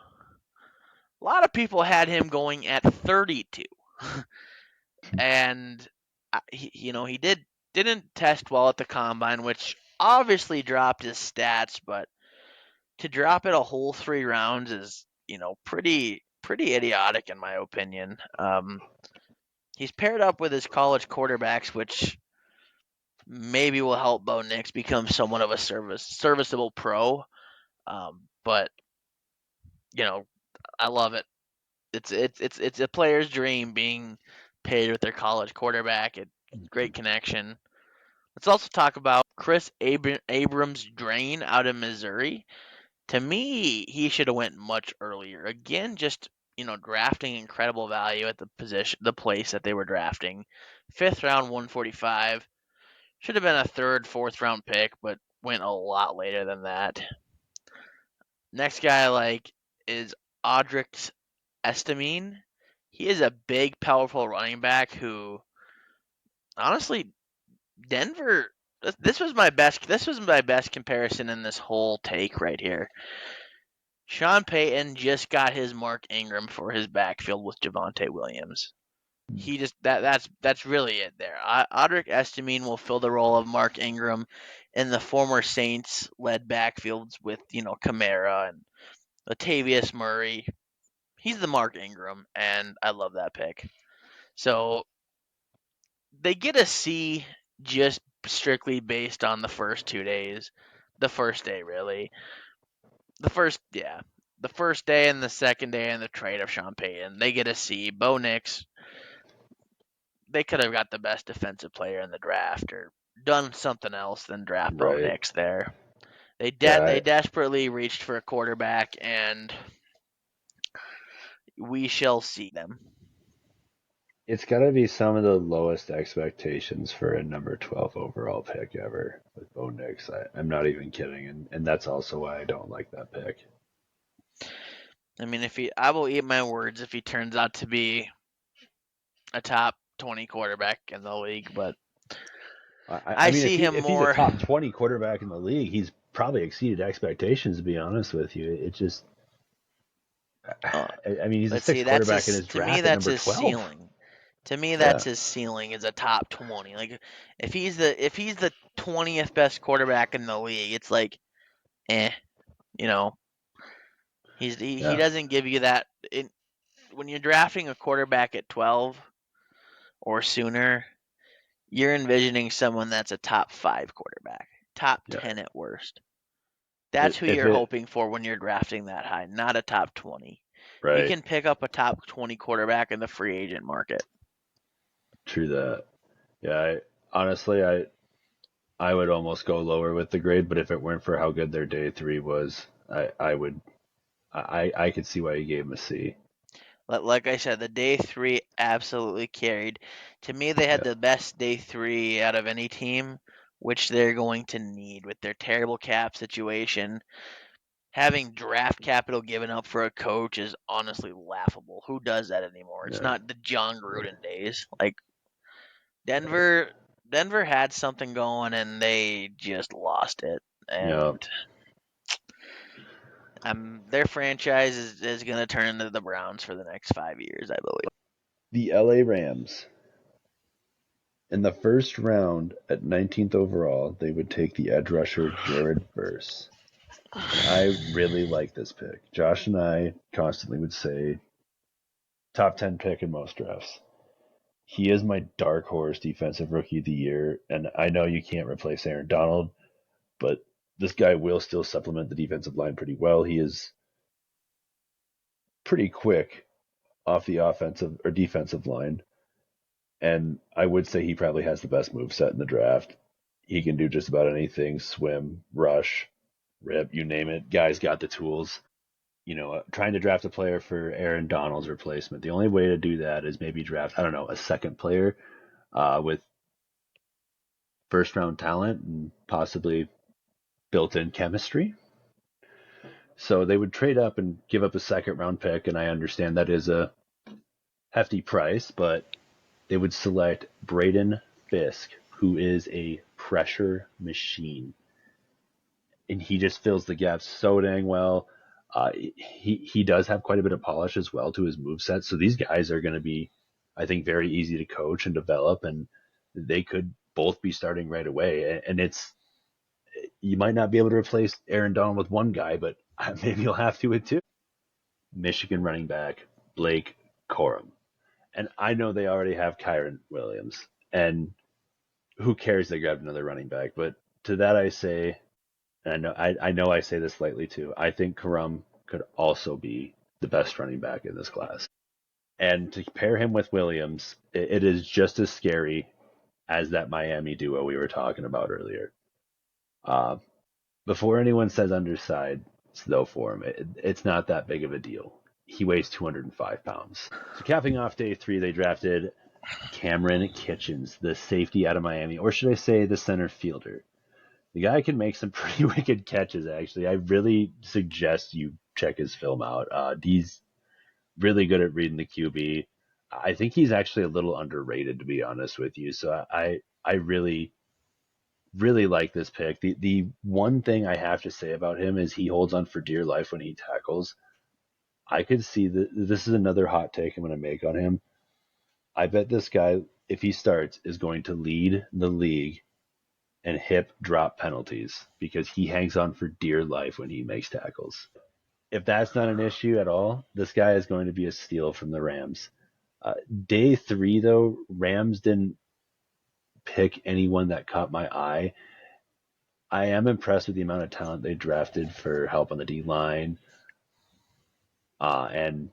A lot of people had him going at 32, and he didn't test well at the combine, which obviously dropped his stats. But to drop it a whole 3 rounds is pretty idiotic in my opinion. He's paired up with his college quarterbacks, which maybe will help Bo Nix become somewhat of a serviceable pro. But you know, I love it. It's a player's dream being paid with their college quarterback. Great connection. Let's also talk about Chris Abrams Drain out of Missouri. To me, he should have went much earlier. Again, just drafting incredible value at the position, the place that they were drafting. 5th round, 145. Should have been a third, 4th round pick, but went a lot later than that. Next guy I like is Audrix Estamine. He is a big, powerful running back who, honestly, Denver. This was my best. This was my best comparison in this whole take right here. Sean Payton just got his Mark Ingram for his backfield with Javonte Williams. He just that's really it there. Audric Estamine will fill the role of Mark Ingram in the former Saints led backfields with Kamara and Latavius Murray. He's the Mark Ingram, and I love that pick. So they get a C just strictly based on the first 2 days. The first day, really. Yeah. The first day and the second day and the trade of Sean Payton. They get a C. Bo Nix, they could have got the best defensive player in the draft or done something else than draft Bo right. Nix there. They Yeah, desperately reached for a quarterback, and we shall see them. it's got to be some of the lowest expectations for a number 12 overall pick ever with Bo Nix. I'm not even kidding, and that's also why I don't like that pick. I mean, I will eat my words if he turns out to be a top 20 quarterback in the league, but I I mean, see him if he's a more. top 20 quarterback in the league, he's probably exceeded expectations. To be honest with you, it just, Uh, I mean, he's a let's see. sixth That's quarterback in his. his To me, draft at that's number his 12. ceiling. To me, that's Yeah, his ceiling is a top 20. Like if he's the 20th best quarterback in the league, it's like, eh, you know, he yeah, doesn't give you that. When you're drafting a quarterback at 12 or sooner, you're envisioning someone that's a top 5 quarterback, top yeah. 10 at worst. That's who If you're it, hoping for when you're drafting that high, not a top 20. You right, can pick up a top 20 quarterback in the free agent market. true that. Yeah, honestly, I would almost go lower with the grade, but if it weren't for how good their day 3 was, I would, I could see why you gave him a C. Like I said, the day 3 absolutely carried. To me, they had Yeah, the best day 3 out of any team, which they're going to need with their terrible cap situation. Having draft capital given up for a coach is honestly laughable. Who does that anymore? It's yeah, not the John Gruden days. Like right. Denver, Denver had something going and they just lost it. Yeah. And their franchise is going to turn into the Browns for the next 5 years, I believe. The LA Rams. In the first round, at 19th overall, they would take the edge rusher Jared Verse. I really like this pick. Josh and I constantly would say top 10 pick in most drafts. He is my dark horse defensive rookie of the year, and I know you can't replace Aaron Donald, but this guy will still supplement the defensive line pretty well. He is pretty quick off the offensive or defensive line, and I would say he probably has the best move set in the draft. He can do just about anything: swim, rush, rip, you name it. Guy's got the tools. Trying to draft a player for Aaron Donald's replacement, the only way to do that is maybe draft, I don't know, a second player with first round talent and possibly built in chemistry. So they would trade up and give up a second round pick, and I understand that is a hefty price, but they would select Braden Fisk, who is a pressure machine. And he just fills the gaps so dang well. He does have quite a bit of polish as well to his move set. So these guys are going to be, I think, very easy to coach and develop, and they could both be starting right away. And you might not be able to replace Aaron Donald with one guy, but maybe you'll have to with two. Michigan running back Blake Corum, and I know they already have Kyren Williams, and who cares they grabbed another running back? But to that I say, and I know I say this lightly too. I think Karam could also be the best running back in this class. And to pair him with Williams, it is just as scary as that Miami duo we were talking about earlier. Uh, Before anyone says underside, though, for him, it's not that big of a deal. He weighs 205 pounds. So capping off day 3, they drafted Cameron Kitchens, the safety out of Miami, or should I say the center fielder. The guy can make some pretty wicked catches, actually. I really suggest you check his film out. He's really good at reading the QB. I think he's actually a little underrated, to be honest with you. So I really, really like this pick. The one thing I have to say about him is he holds on for dear life when he tackles. I could see that this is another hot take I'm going to make on him. I bet this guy, if he starts, is going to lead the league and hip drop penalties because he hangs on for dear life when he makes tackles. If that's not an issue at all, this guy is going to be a steal from the Rams. Day 3, though, Rams didn't pick anyone that caught my eye. I am impressed with the amount of talent they drafted for help on the D line and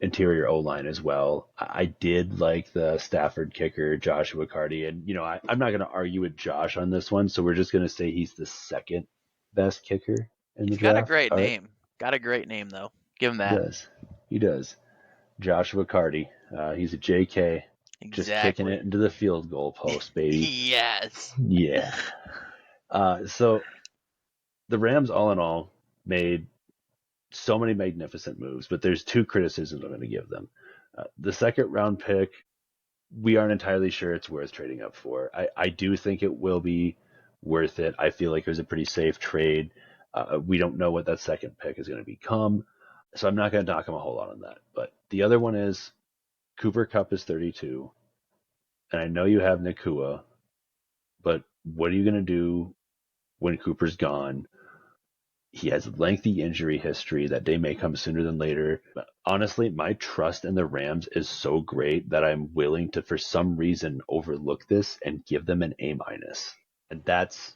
interior O line as well. I did like the Stafford kicker, Joshua Carty, and I'm not going to argue with Josh on this one, so we're just going to say he's the second best kicker in the He's got a draft. great All right, name. Got a great name though. Give him he that. does, he does. Joshua Carty, he's a JK, just kicking Exactly. it into the field goal post, baby. Yes. Yeah. So the Rams, all in all, made so many magnificent moves, but there's two criticisms I'm going to give them. The second round pick, we aren't entirely sure it's worth trading up for. I do think it will be worth it. I feel like it was a pretty safe trade. We don't know what that second pick is going to become, so I'm not going to knock him a whole lot on that. But the other one is Cooper Kupp is 32, and I know you have Nakua, but what are you going to do when Cooper's gone? He has a lengthy injury history. That day may come sooner than later. But honestly, my trust in the Rams is so great that I'm willing to, for some reason, overlook this and give them an A minus. And that's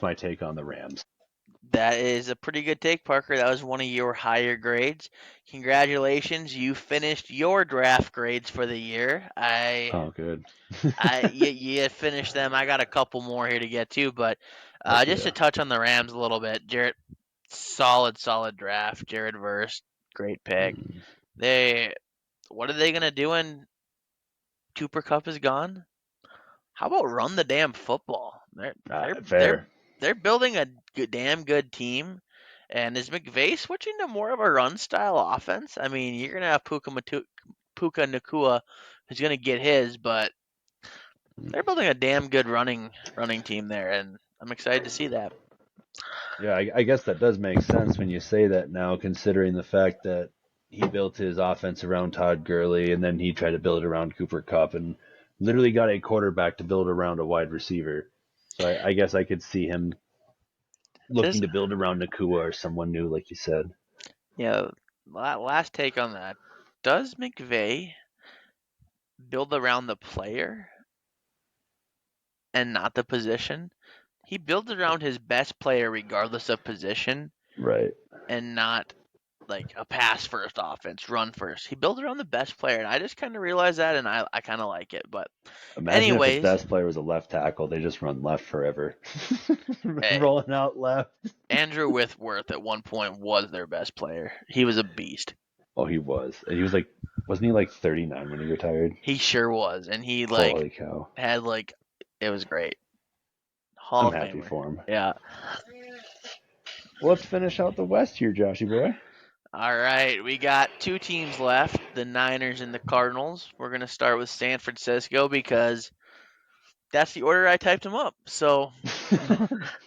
my take on the Rams. That is a pretty good take, Parker. That was one of your higher grades. Congratulations, you finished your draft grades for the year. Oh, good. You finished them. I got a couple more here to get to, but Heck just to yeah. touch on the Rams a little bit, Jarrett, solid draft. Jared Verse, great pick. Mm, They, what are they gonna do when Cooper Cup is gone? How about run the damn football? fair. They're building a damn good team. And is McVay switching to more of a run style offense? I mean, you're gonna have Puka Nakua, who's gonna get his, but they're building a damn good running team there, and I'm excited to see that. Yeah, I guess that does make sense when you say that now, considering the fact that he built his offense around Todd Gurley and then he tried to build it around Cooper Kupp and literally got a quarterback to build around a wide receiver. So I guess I could see him looking This, to build around Nakua or someone new, like you said. yeah, last take on that. Does McVay build around the player and not the position? He builds around his best player regardless of position Right. and not like a pass first offense, run first. He builds around the best player, and I just kind of realized that, and I kind of like it. But, Imagine if his anyways, best player was a left tackle. They just run left forever. hey, Rolling out left. Andrew Whitworth at one point was their best player. He was a beast. Oh, he was. And he was like, wasn't he like 39 when he retired? He sure was, and he like Holy cow. had like it was great. Hall I'm of happy Famer. for him. Yeah. Well, let's finish out the West here, Joshy boy. All right, we got two teams left, the Niners and the Cardinals. We're going to start with San Francisco because that's the order I typed them up. So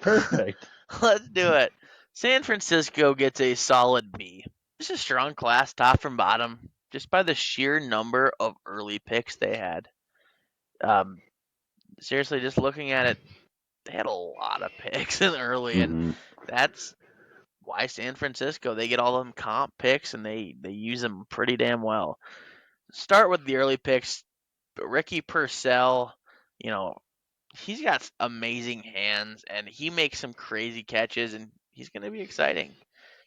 Perfect. let's do it. San Francisco gets a solid B. It's a strong class, top from bottom, just by the sheer number of early picks they had. Um, Seriously, just looking at it, they had a lot of picks in early, and Hmm. that's why San Francisco, they get all them comp picks and they use them pretty damn well. Start with the early picks. Ricky Purcell, you know, he's got amazing hands and he makes some crazy catches and he's going to be exciting.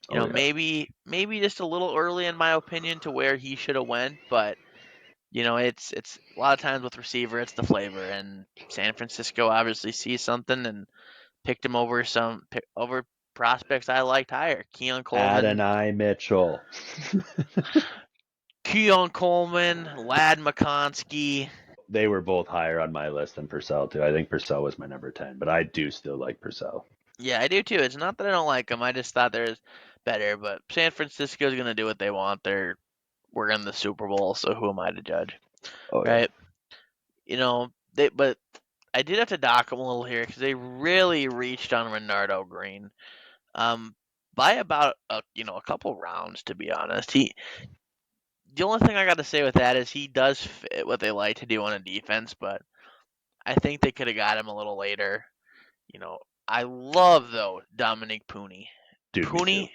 Oh, yeah. Maybe just a little early in my opinion to where he should have went, but it's a lot of times with receiver it's the flavor, and San Francisco obviously sees something and picked him over over prospects I liked higher. Adonai Mitchell. Keon Coleman, Lad McConkey. They were both higher on my list than Purcell, too. I think Purcell was my number 10, but I do still like Purcell. Yeah, I do too. It's not that I don't like them. I just thought there's better. But San Francisco's gonna do what they want. We're in the Super Bowl, so who am I to judge, Oh, yeah. right? But I did have to dock them a little here because they really reached on Renardo Green, um, by about a couple rounds to be honest. The only thing I got to say with that is he does fit what they like to do on a defense, but I think they could have got him a little later. You know, I love though Dominic Pooney. Dude, me too. Pooney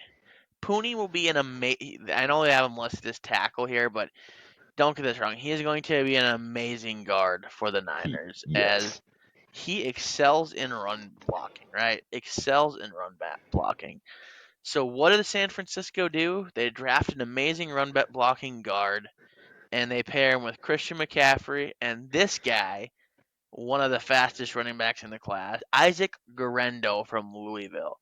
Pooney will be an amazing. I know they have him listed as tackle here, but don't get this wrong. He is going to be an amazing guard for the Niners as Yes. he excels in run blocking. Right, excels in run back blocking. So what did San Francisco do? They draft an amazing run back blocking guard, and they pair him with Christian McCaffrey and this guy, one of the fastest running backs in the class, Isaac Guerendo from Louisville.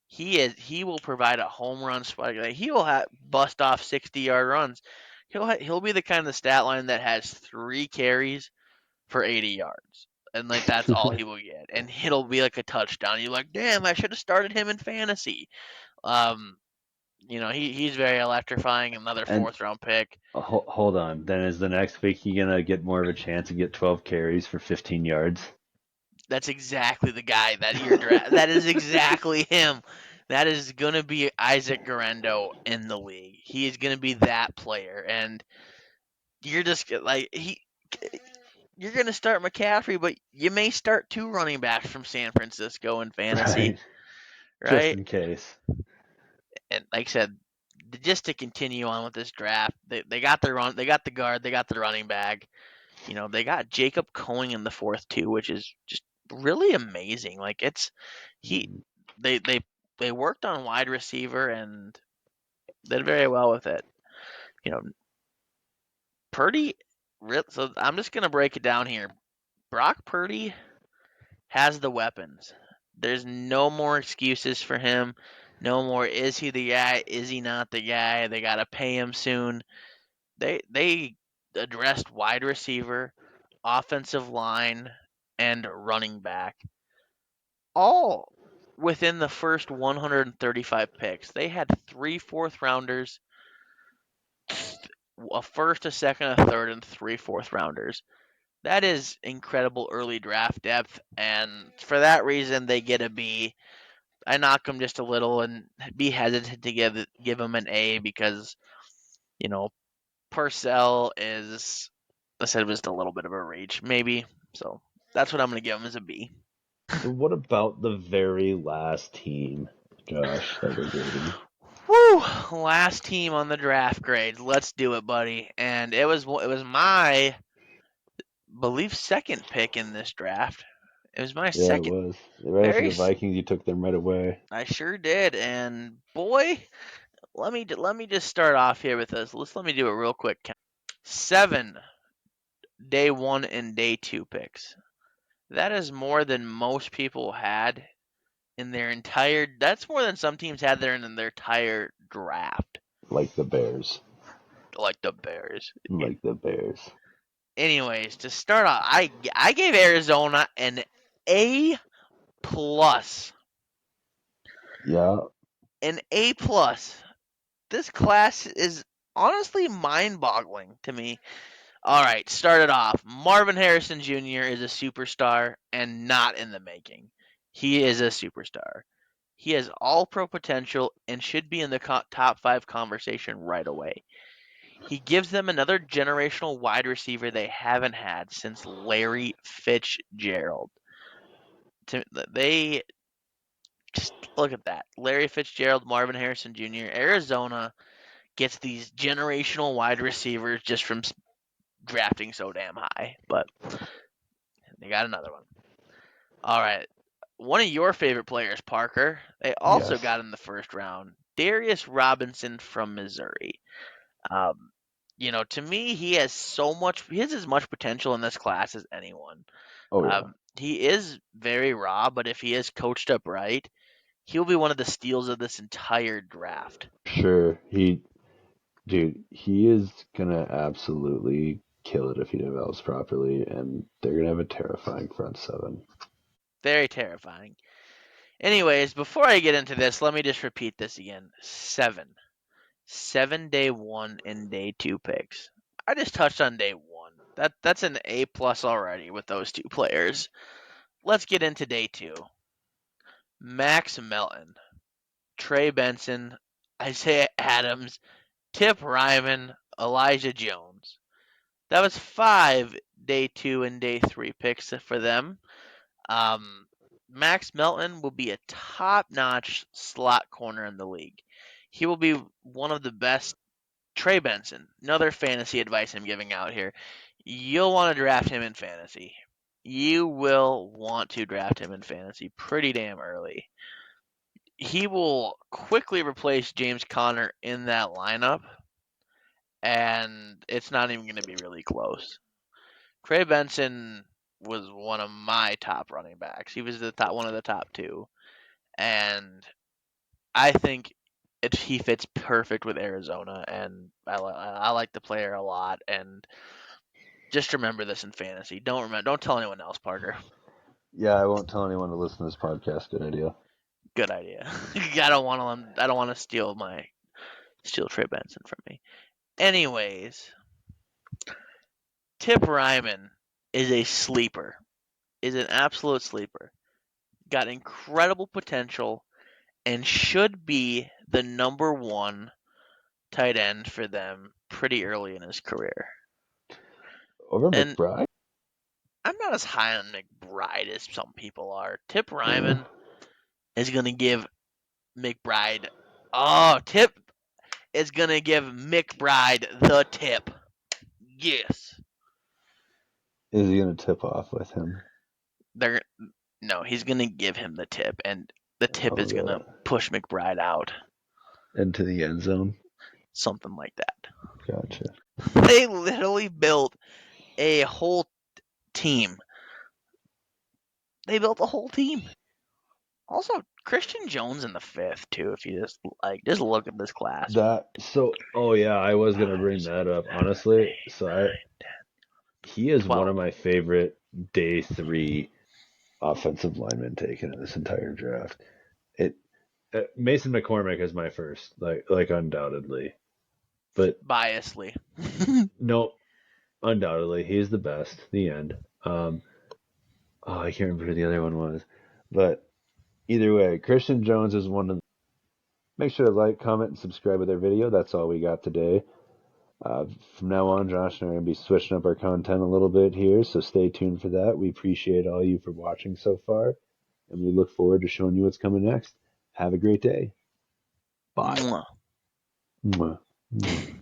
He will provide a home run spike. Like, he will bust off 60-yard runs. He'll be the kind of stat line that has 3 carries for 80 yards. And like that's all he will get. And it'll be like a touchdown. You're like, damn, I should have started him in fantasy. Um, he's very electrifying, another And fourth round pick. hold on. Then is the next week he going to get more of a chance to get 12 carries for 15 yards? That's exactly the guy that you're that is exactly him. That is going to be Isaac Guerendo in the league. He is going to be that player, and you're just like he. You're going to start McCaffrey, but you may start 2 running backs from San Francisco in fantasy, Right. Just right? in case. And like I said, just to continue on with this draft, they got they got the guard, they got the running back. They got Jacob Cohen in the fourth too, which is just really amazing. Like it's he Mhm. they they they worked on wide receiver and did very well with it. You know, Purdy. So I'm just gonna break it down here. Brock Purdy has the weapons. There's no more excuses for him. No more is he the guy? Is he not the guy? They gotta pay him soon. They addressed wide receiver, offensive line, and running back all within the first 135 picks. They had 3 4th rounders, a first, a second, a third, and 3 4th rounders. That is incredible early draft depth, and for that reason, they get a B. I knock them just a little and be hesitant to give them an A because you know Purcell is, I said, just a little bit of a reach, maybe. So that's what I'm going to give him as a B. So what about the very last team, Josh, that we're grading? Whew! Last team on the draft grade. Let's do it, buddy. And it was my believe second pick in this draft. It was my Yeah, it second. was. Right after Very. the Vikings, you took them right away. I sure did. And boy, let me just start off here with this. Let me do a real quick count. 7 day 1 and day 2 picks. That is more than most people had in their entire. That's more than some teams had there in their entire draft. Like the Bears. Like the Bears. Like the Bears. Anyways, to start off, I gave Arizona an A plus. Yeah. An A plus. This class is honestly mind-boggling to me. All right, started off. Marvin Harrison Jr. is a superstar and not in the making. He is a superstar. He has all pro potential and should be in the top 5 conversation right away. He gives them another generational wide receiver they haven't had since Larry Fitzgerald. They just look at that. Larry Fitzgerald, Marvin Harrison Jr. Arizona gets these generational wide receivers just from drafting so damn high, but they got another one. All right. One of your favorite players, Parker, they also Yes. got in the first round. Darius Robinson from Missouri. Um, to me, he has as much potential in this class as anyone. Oh yeah. He is very raw, but if he is coached up right, he'll be one of the steals of this entire draft. Sure. Dude, he is gonna absolutely kill it if he develops properly, and they're gonna have a terrifying front seven. Very terrifying. Anyways, before I get into this, let me just repeat this again. 7 day 1 and day 2 picks. I just touched on day 1. That's an A plus already with those two players. Let's get into day 2. Max Melton, Trey Benson, Isaiah Adams, Tip Ryman, Elijah Jones. That was 5 day 2 and day 3 picks for them. Max Melton will be a top-notch slot corner in the league. He will be one of the best. Trey Benson, another fantasy advice I'm giving out here. You'll want to draft him in fantasy. You will want to draft him in fantasy pretty damn early. He will quickly replace James Conner in that lineup, and it's not even going to be really close. Trey Benson was one of my top running backs. He was one of the top 2, and I think he fits perfect with Arizona, and I like the player a lot. And just remember this in fantasy. Don't tell anyone else, Parker. Yeah, I won't tell anyone to listen to this podcast. Good idea. Good idea. I don't want to steal Trey Benson from me. Anyways, Tip Ryman is a sleeper. Is an absolute sleeper. Got incredible potential and should be the number 1 tight end for them pretty early in his career. Over And McBride? I'm not as high on McBride as some people are. Tip Uh, Ryman is going to give McBride. Oh, Tip is going to give McBride the tip. Yes. is he gonna tip off with him? They're No, he's going to give him the tip, and the tip Oh is going to yeah. push McBride out. Into the end zone. Something like that. Gotcha. They literally built a whole team. They built a whole team. Also, Christian Jones in the 5th too. If you just look at this class. Oh yeah, I was gonna bring that up. Honestly, he is one 12. of my favorite day 3 offensive linemen taken in this entire draft. It Mason McCormick is my first, like undoubtedly. But Biasly. no, undoubtedly he's the best. The end. I can't remember who the other one was, but either way, Christian Jones is one of the. Make sure to like, comment, and subscribe with our video. That's all we got today. From now on, Josh and I are going to be switching up our content a little bit here, so stay tuned for that. We appreciate all you for watching so far. and we look forward to showing you what's coming next. Have a great day. Bye. Mwah. Mwah. Mwah.